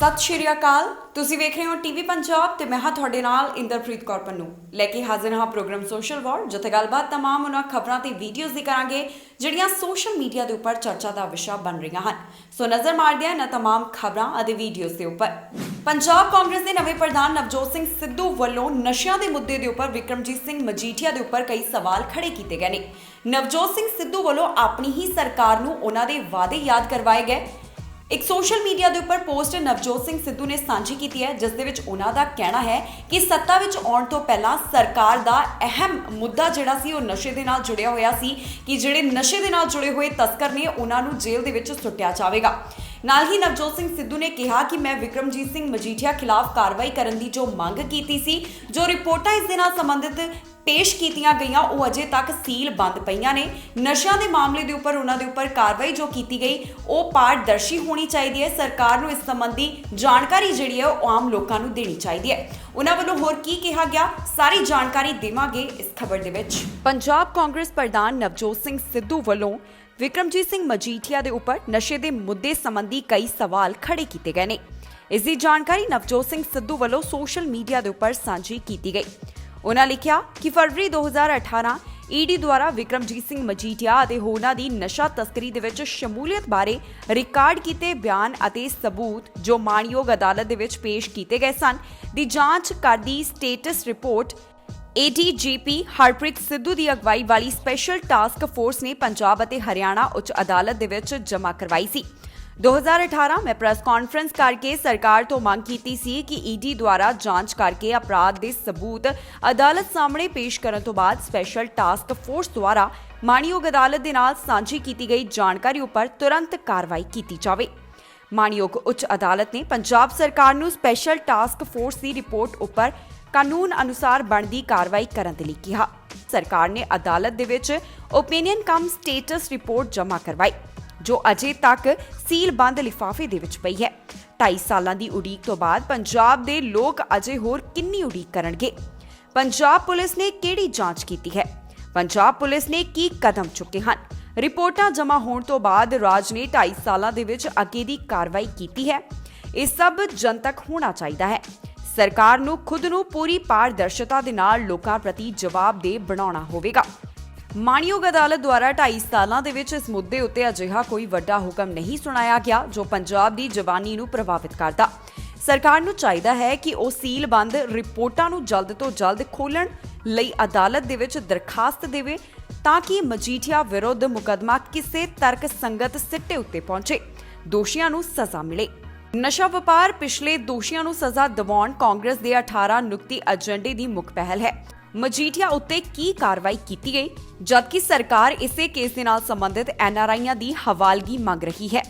सत श्री अकाल। तुसी वेख रहे हो टीवी पंजाब ते मैं हाँ तुहाडे नाल इंद्रप्रीत कौर पन्नू लैके हाजिर हाँ प्रोग्राम सोशल वॉर, जिथे गलबात तमाम उन्हां खबरां ते वीडियोज़ दी करांगे जिहड़ियां सोशल मीडिया दे उपर चर्चा दा विशा बन रहीआं हन। सो नज़र मारदे हां इन्हां तमाम खबरां अते वीडियोज़ दे उपर। पंजाब कांग्रेस दे नवे प्रधान नवजोत सिंह सिद्धू वल्लों नशिਆਂ दे मुद्दे दे उपर विक्रमजीत सिंह मजीठिया दे उपर कई सवाल खड़े कीते गए ने। नवजोत सिंह सिद्धू वल्लों अपनी ही सरकार नूं उन्हां दे वादे याद करवाए गए। एक सोशल मीडिया के उपर पोस्ट नवजोत सिंह सिद्धू ने सांझी की है, जिस दे विच उन्हां दा कहना है कि सत्ता विच आउण तो पहला सरकार दा अहम मुद्दा जिहड़ा सी ओह नशे दे नाल जुड़िया होया सी कि जिहड़े नशे दे नाल जुड़े हुए तस्कर ने उन्हां नूं जेल दे विच सुट्टिया जावेगा। नाल ही नवजोत सिंह सिद्धू ने कहा कि मैं विक्रमजीत सिंह मजीठिया खिलाफ कार्रवाई करन दी जो मंग कीती सी, जो रिपोर्टां इस दे नाल संबंधित पेश कीतियां गईयां वो अजे तक सील बंद पईयां ने। नशिਆਂ ਦੇ मामले के उपर उन्हां दे उपर कार्रवाई जो की गई वो पारदर्शी होनी चाहिए है। सरकार नूं इस संबंधी जानकारी जिहड़ी है वो आम लोकां नूं देनी चाहिए है। उन्हां वल्लों होर की कहा गया, सारी जानकारी देवांगे इस खबर दे विच। पंजाब कांग्रेस प्रधान नवजोत सिंह सिद्धू वल्लों विक्रमजीत सिंह मजीठिया के उपर नशे के मुद्दे संबंधी कई सवाल खड़े किए गए हैं। इसकी जानकारी नवजोत सिंह सिद्धू वल्लों सोशल मीडिया के उपर सांझी की गई। उन्होंने लिखा कि फरवरी 2018 ईडी द्वारा विक्रमजीत सिंह मजीठिया और होरनां दी नशा तस्करी दे विच शमूलियत बारे रिकार्ड किए बयान और सबूत जो माणयोग अदालत दे विच पेश किए गए सन दी जांच करदी status report ADGP Harpreet Sidhu की अगवाई वाली स्पैशल टास्क फोर्स ने पंजाब और हरियाणा उच्च अदालत दे विच जमा करवाई सी। 2018 में प्रेस कॉन्फ्रेंस करके सरकार तो मांग की सी कि ईडी द्वारा जांच करके अपराध के सबूत अदालत सामने पेश करने तो बाद स्पैशल टास्क फोर्स द्वारा माणयोग अदालत के नाल सांझी की गई जानकारी उपर तुरंत कार्रवाई की जाए। माणयोग उच्च अदालत ने पंजाब सरकार नूं स्पैशल टास्क फोर्स की रिपोर्ट उपर कानून अनुसार बनती कार्रवाई करने के लिए कहा। सरकार ने अदालत दे विच ओपीनियन कम स्टेटस रिपोर्ट जमा करवाई जो अजे तक सील बंद लिफाफे दे विच पई है। 2.5 सालां दी उड़ीक तो बाद पंजाब दे लोग अजे होर किन्नी उड़ीक करनगे। पंजाब पुलिस ने किहड़ी जांच कीती है, पंजाब पुलिस ने की कदम चुके हैं। रिपोर्टां जमा होण तो बाद राज ने 2.5 सालां दे विच अगे दी कार्रवाई कीती है। यह सब जनतक होना चाहिए है। सरकार नूं खुद नूं पूरी पारदर्शिता दे नाल लोकां प्रति जवाबदेह बनाउणा होवेगा। माणयोग अदालत द्वारा 2.5 सालां दे विच इस मुद्दे उत्ते अजिहा कोई वड्डा हुक्म नहीं सुनाया गया जो पंजाब दी जवानी नूं प्रभावित करदा। सरकार नूं चाहीदा है कि वो सील बंद रिपोर्टां नूं जल्द तो जल्द खोलण लई अदालत दे विच दरखास्त देवे ताकि मजीठिया विरुद्ध मुकदमा किसी तर्क संगत सिट्टे उत्ते पहुंचे, दोषियां नूं सज़ा मिले। नशा वपार पिछले दोषियां नूं सज़ा दिवाउण कांग्रेस दे 18 नुक्ती एजेंडे दी मुख पहल है। मजीठिया उत्ते की कार्रवाई की गई जबकि सरकार इसे केस दे नाल संबंधित एनआरआईआं दी हवालगी मंग रही है।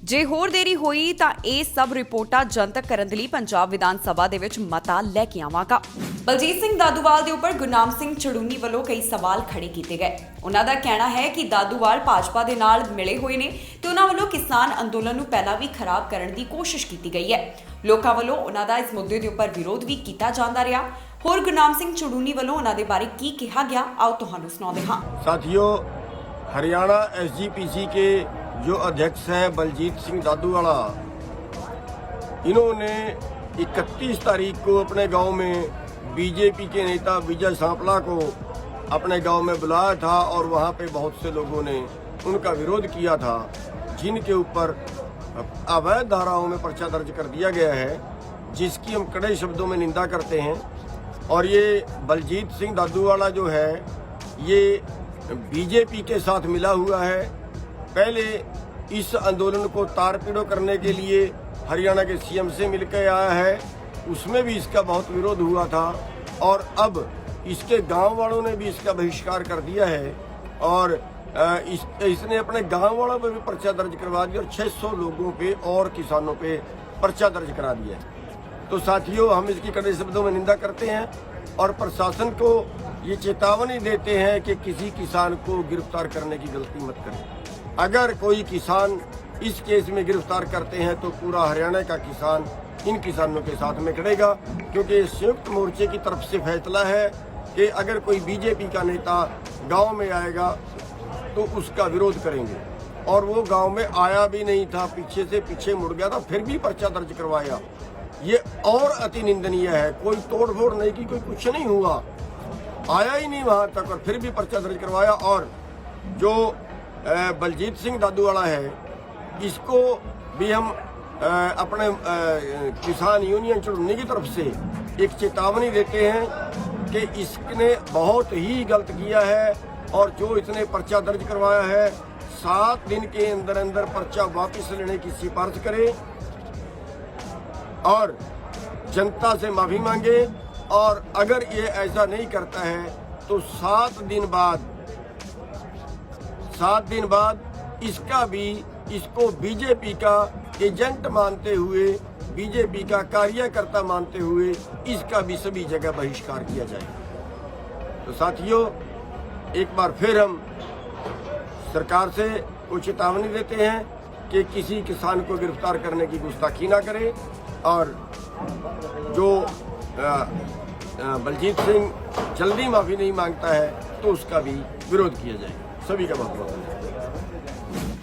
जे होर देरी हुई तां इह सब रिपोर्टां जनतक करन दे लई पंजाब विधान सभा दे विच मता लैके आवांगा। बलजीत सिंह दादूवाल दे उपर गुरनाम सिंह चड़ूनी वल्लों कई सवाल खड़े किए गए। उन्हां दा कहना है कि दादूवाल भाजपा दे नाल मिले हुए ने ते उन्हां वल्लों किसान अंदोलन नूं पहलां भी खराब करन दी कोशिश की गई है। लोकां वल्लों उन्हां दा इस मुद्दे दे उपर विरोध भी कीता जांदा रहा। होर गुरनाम सिंह चड़ूनी वल्लों उन्हां दे बारे की कहा गया, आओ तुहानूं सुणाउंदे हां। साथियों, हरियाणा एसजीपीसी के जो अध्यक्ष हैं बलजीत सिंह दादूवाला, इन्होंने 31 तारीख को अपने गांव में बीजेपी के नेता विजय सांपला को अपने गांव में बुलाया था और वहां पे बहुत से लोगों ने उनका विरोध किया था, जिनके ऊपर अवैध धाराओं में पर्चा दर्ज कर दिया गया है, जिसकी हम कड़े शब्दों में निंदा करते हैं। और ये बलजीत सिंह दादूवाला जो है ये बीजेपी के साथ मिला हुआ है। पहले इस आंदोलन को तारपीड़ो करने के लिए हरियाणा के सीएम से मिलकर आया है, उसमें भी इसका बहुत विरोध हुआ था और अब इसके गांव वालों ने भी इसका बहिष्कार कर दिया है और इसने अपने गांव वालों पे भी पर्चा दर्ज करवा दिया और 600 लोगों पे और किसानों पे पर्चा दर्ज करा दिया है। तो साथियों, हम इसकी कड़े शब्दों में निंदा करते हैं और प्रशासन को ये चेतावनी देते हैं कि किसी किसान को गिरफ्तार करने की गलती मत करें। अगर कोई किसान इस केस में गिरफ्तार करते हैं तो पूरा हरियाणा का किसान इन किसानों के साथ में खड़ेगा, क्योंकि संयुक्त मोर्चे की तरफ से फैसला है कि अगर कोई बीजेपी का नेता गांव में आएगा तो उसका विरोध करेंगे। और वो गांव में आया भी नहीं था, पीछे से पीछे मुड़ गया था, फिर भी पर्चा दर्ज करवाया। ये और अति निंदनीय है। कोई तोड़ फोड़ नहीं की, कोई कुछ नहीं हुआ, आया ही नहीं वहां तक और फिर भी पर्चा दर्ज करवाया। और जो बलजीत सिंह दादूवाला है, इसको भी हम अपने किसान यूनियन चुड़नी की तरफ से एक चेतावनी देते हैं कि इसने बहुत ही गलत किया है और जो इसने पर्चा दर्ज करवाया है 7 दिन के अंदर अंदर पर्चा वापस लेने की सिफारिश करे और जनता से माफी मांगे। और अगर ये ऐसा नहीं करता है तो 7 दिन बाद इसको बीजेपी का एजेंट मानते हुए, बीजेपी का कार्यकर्ता मानते हुए इसका भी सभी जगह बहिष्कार किया जाएगा। तो साथियों, एक बार फिर हम सरकार से कुछ चेतावनी देते हैं कि किसी किसान को गिरफ्तार करने की गुस्ताखी ना करें और जो बलजीत सिंह जल्दी माफी नहीं मांगता है तो उसका भी विरोध किया जाए। सभी का बहुत बहुत धन्यवाद।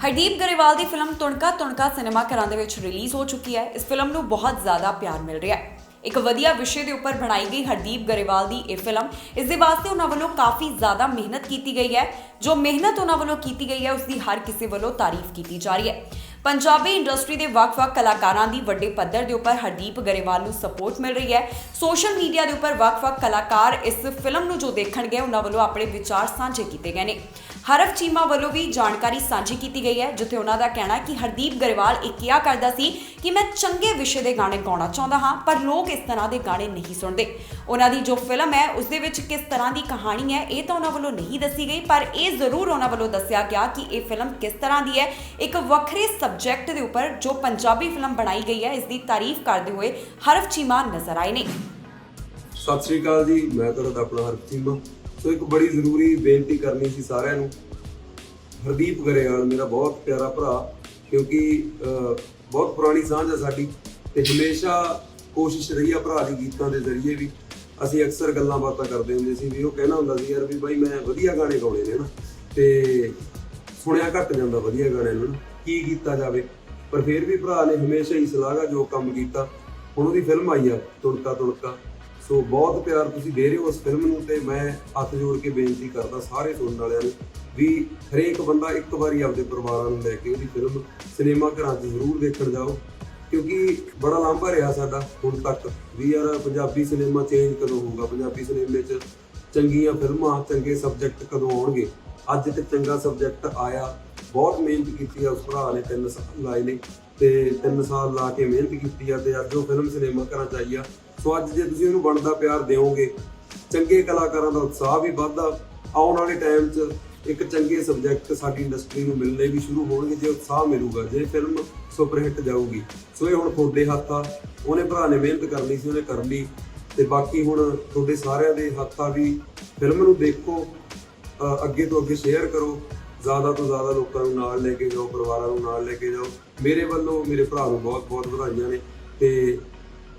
ਹਰਦੀਪ ਗਰੇਵਾਲ ਦੀ ਫਿਲਮ ਤੁਣਕਾ ਤੁਣਕਾ ਸਿਨੇਮਾ ਘਰਾਂ ਦੇ ਵਿੱਚ ਰਿਲੀਜ਼ ਹੋ ਚੁੱਕੀ ਹੈ। ਇਸ ਫਿਲਮ ਨੂੰ ਬਹੁਤ ਜ਼ਿਆਦਾ ਪਿਆਰ ਮਿਲ ਰਿਹਾ ਹੈ। ਇੱਕ ਵਧੀਆ ਵਿਸ਼ੇ ਦੇ ਉੱਪਰ ਬਣਾਈ ਗਈ ਹਰਦੀਪ ਗਰੇਵਾਲ ਦੀ ਇਹ ਫਿਲਮ, ਇਸ ਦੇ ਵਾਸਤੇ ਉਹਨਾਂ ਵੱਲੋਂ ਕਾਫੀ ਜ਼ਿਆਦਾ ਮਿਹਨਤ ਕੀਤੀ ਗਈ ਹੈ। ਜੋ ਮਿਹਨਤ ਉਹਨਾਂ ਵੱਲੋਂ ਕੀਤੀ ਗਈ ਹੈ ਉਸ ਦੀ ਹਰ ਕਿਸੇ ਵੱਲੋਂ ਤਾਰੀਫ ਕੀਤੀ ਜਾ ਰਹੀ ਹੈ। ਪੰਜਾਬੀ ਇੰਡਸਟਰੀ ਦੇ ਵੱਖ-ਵੱਖ ਕਲਾਕਾਰਾਂ ਦੀ ਵੱਡੇ ਪੱਧਰ ਦੇ ਉੱਪਰ ਹਰਦੀਪ ਗਰੇਵਾਲ ਨੂੰ ਸਪੋਰਟ ਮਿਲ ਰਹੀ ਹੈ। ਸੋਸ਼ਲ ਮੀਡੀਆ ਦੇ ਉੱਪਰ ਵੱਖ-ਵੱਖ ਕਲਾਕਾਰ ਇਸ ਫਿਲਮ ਨੂੰ ਜੋ ਦੇਖਣਗੇ ਉਹਨਾਂ ਵੱਲੋਂ ਆਪਣੇ ਵਿਚਾਰ ਸਾਂਝੇ ਕੀਤੇ ਗਏ ਨੇ। ਹਰਫ ਚੀਮਾ ਵੱਲੋਂ ਵੀ ਜਾਣਕਾਰੀ ਸਾਂਝੀ ਕੀਤੀ ਗਈ ਹੈ, ਜਿੱਥੇ ਉਹਨਾਂ ਦਾ ਕਹਿਣਾ ਹੈ ਕਿ ਹਰਦੀਪ ਗਰੇਵਾਲ ਇਹ ਕਿਹਾ ਕਰਦਾ ਸੀ ਕਿ ਮੈਂ ਚੰਗੇ ਵਿਸ਼ੇ ਦੇ ਗਾਣੇ ਗਾਉਣਾ ਚਾਹੁੰਦਾ ਹਾਂ, ਪਰ ਲੋਕ ਇਸ ਤਰ੍ਹਾਂ ਦੇ ਗਾਣੇ ਨਹੀਂ ਸੁਣਦੇ। ਉਹਨਾਂ ਦੀ ਜੋ ਫਿਲਮ ਹੈ ਉਸ ਦੇ ਵਿੱਚ ਕਿਸ ਤਰ੍ਹਾਂ ਦੀ ਕਹਾਣੀ ਹੈ ਇਹ ਤਾਂ ਉਹਨਾਂ ਵੱਲੋਂ ਨਹੀਂ ਦੱਸੀ ਗਈ, ਪਰ ਇਹ ਜ਼ਰੂਰ ਉਹਨਾਂ ਵੱਲੋਂ ਦੱਸਿਆ ਗਿਆ ਕਿ ਇਹ ਫਿਲਮ ਕਿਸ ਤਰ੍ਹਾਂ ਦੀ ਹੈ। ਇੱਕ ਵੱਖਰੇ ਸਬਜੈਕਟ ਦੇ ਉੱਪਰ ਜੋ ਪੰਜਾਬੀ ਫਿਲਮ ਬਣਾਈ ਗਈ ਹੈ ਇਸ ਦੀ ਤਾਰੀਫ ਕਰਦੇ ਹੋਏ ਹਰਫ ਚੀਮਾ ਨਜ਼ਰ ਆਏ ਨੇ। ਸਤਿ ਸ਼੍ਰੀ ਅਕਾਲ ਜੀ, ਮੈਂ ਤੁਹਾਡਾ ਆਪਣਾ ਹਰਫ ਚੀਮਾ। ਸੋ ਇੱਕ ਬੜੀ ਜ਼ਰੂਰੀ ਬੇਨਤੀ ਕਰਨੀ ਸੀ ਸਾਰਿਆਂ ਨੂੰ। ਹਰਦੀਪ ਗਰੇਵਾਲ ਮੇਰਾ ਬਹੁਤ ਪਿਆਰਾ ਭਰਾ, ਕਿਉਂਕਿ ਬਹੁਤ ਪੁਰਾਣੀ ਸਾਂਝ ਹੈ ਸਾਡੀ ਤੇ ਹਮੇਸ਼ਾ ਕੋਸ਼ਿਸ਼ ਰਹੀ ਆ ਭਰਾ ਦੀ ਗੀਤਾਂ ਦੇ ਜ਼ਰੀਏ ਵੀ। ਅਸੀਂ ਅਕਸਰ ਗੱਲਾਂ ਬਾਤਾਂ ਕਰਦੇ ਹੁੰਦੇ ਸੀ ਵੀ ਉਹ ਕਹਿਣਾ ਹੁੰਦਾ ਸੀ ਯਾਰ ਵੀ ਬਾਈ ਮੈਂ ਵਧੀਆ ਗਾਣੇ ਗਾਉਣੇ ਨੇ ਨਾ, ਤੇ ਸੁਣਿਆ ਘੱਟ ਜਾਂਦਾ ਵਧੀਆ ਗਾਣਿਆਂ ਨੂੰ, ਕੀ ਕੀਤਾ ਜਾਵੇ। ਪਰ ਫਿਰ ਵੀ ਭਰਾ ਨੇ ਹਮੇਸ਼ਾ ਹੀ ਸਲਾਘਾ ਜੋ ਕੰਮ ਕੀਤਾ। ਹੁਣ ਉਹਦੀ ਫਿਲਮ ਆਈ ਆ ਤੁਣਕਾ ਤੁਣਕਾ, ਸੋ ਬਹੁਤ ਪਿਆਰ ਤੁਸੀਂ ਦੇ ਰਹੇ ਹੋ ਉਸ ਫਿਲਮ ਨੂੰ ਤੇ ਮੈਂ ਹੱਥ ਜੋੜ ਕੇ ਬੇਨਤੀ ਕਰਦਾ ਸਾਰੇ ਸੁਣਨ ਵਾਲਿਆਂ ਨੂੰ ਵੀ ਹਰੇਕ ਬੰਦਾ ਇੱਕ ਵਾਰੀ ਆਪਦੇ ਪਰਿਵਾਰਾਂ ਨੂੰ ਲੈ ਕੇ ਉਹਦੀ ਫਿਲਮ ਸਿਨੇਮਾ ਘਰਾਂ 'ਚ ਜ਼ਰੂਰ ਦੇਖਣ ਜਾਓ, ਕਿਉਂਕਿ ਬੜਾ ਲਾਂਭਾ ਰਿਹਾ ਸਾਡਾ ਹੁਣ ਤੱਕ ਵੀ ਯਾਰ ਪੰਜਾਬੀ ਸਿਨੇਮਾ ਚੇਂਜ ਕਦੋਂ ਹੋਊਗਾ, ਪੰਜਾਬੀ ਸਿਨੇਮੇ 'ਚ ਚੰਗੀਆਂ ਫਿਲਮਾਂ ਚੰਗੇ ਸਬਜੈਕਟ ਕਦੋਂ ਆਉਣਗੇ। ਅੱਜ ਤੇ ਚੰਗਾ ਸਬਜੈਕਟ ਆਇਆ, ਬਹੁਤ ਮਿਹਨਤ ਕੀਤੀ ਆ ਉਸ ਭਰਾ ਨੇ, 3 ਸਾਲ ਲਾਏ ਨੇ ਤੇ 3 ਸਾਲ ਲਾ ਕੇ ਮਿਹਨਤ ਕੀਤੀ ਆ ਤੇ ਅੱਜ ਉਹ ਫਿਲਮ ਸਿਨੇਮਾ ਘਰਾਂ 'ਚ ਆਈ ਆ। ਸੋ ਅੱਜ ਜੇ ਤੁਸੀਂ ਉਹਨੂੰ ਬਣਦਾ ਪਿਆਰ ਦਿਓਗੇ, ਚੰਗੇ ਕਲਾਕਾਰਾਂ ਦਾ ਉਤਸ਼ਾਹ ਵੀ ਵੱਧਦਾ। ਆਉਣ ਵਾਲੇ ਟਾਈਮ 'ਚ ਇੱਕ ਚੰਗੇ ਸਬਜੈਕਟ ਸਾਡੀ ਇੰਡਸਟਰੀ ਨੂੰ ਮਿਲਣੇ ਵੀ ਸ਼ੁਰੂ ਹੋਣਗੇ ਜੇ ਉਤਸ਼ਾਹ ਮਿਲੂਗਾ, ਜੇ ਫਿਲਮ ਸੁਪਰ ਹਿੱਟ ਜਾਊਗੀ। ਸੋ ਇਹ ਹੁਣ ਤੁਹਾਡੇ ਹੱਥ ਆ। ਉਹਨੇ ਭਰਾ ਨੇ ਮਿਹਨਤ ਕਰਨੀ ਸੀ, ਉਹਨੇ ਕਰ ਲਈ ਤੇ ਬਾਕੀ ਹੁਣ ਤੁਹਾਡੇ ਸਾਰਿਆਂ ਦੇ ਹੱਥ ਆ ਵੀ ਫਿਲਮ ਨੂੰ ਦੇਖੋ, ਅੱਗੇ ਤੋਂ ਅੱਗੇ ਸ਼ੇਅਰ ਕਰੋ, ਜ਼ਿਆਦਾ ਤੋਂ ਜ਼ਿਆਦਾ ਲੋਕਾਂ ਨੂੰ ਨਾਲ ਲੈ ਕੇ ਜਾਓ, ਪਰਿਵਾਰਾਂ ਨੂੰ ਨਾਲ ਲੈ ਕੇ ਜਾਓ। ਮੇਰੇ ਵੱਲੋਂ ਮੇਰੇ ਭਰਾ ਨੂੰ ਬਹੁਤ ਬਹੁਤ ਵਧਾਈਆਂ ਨੇ ਤੇ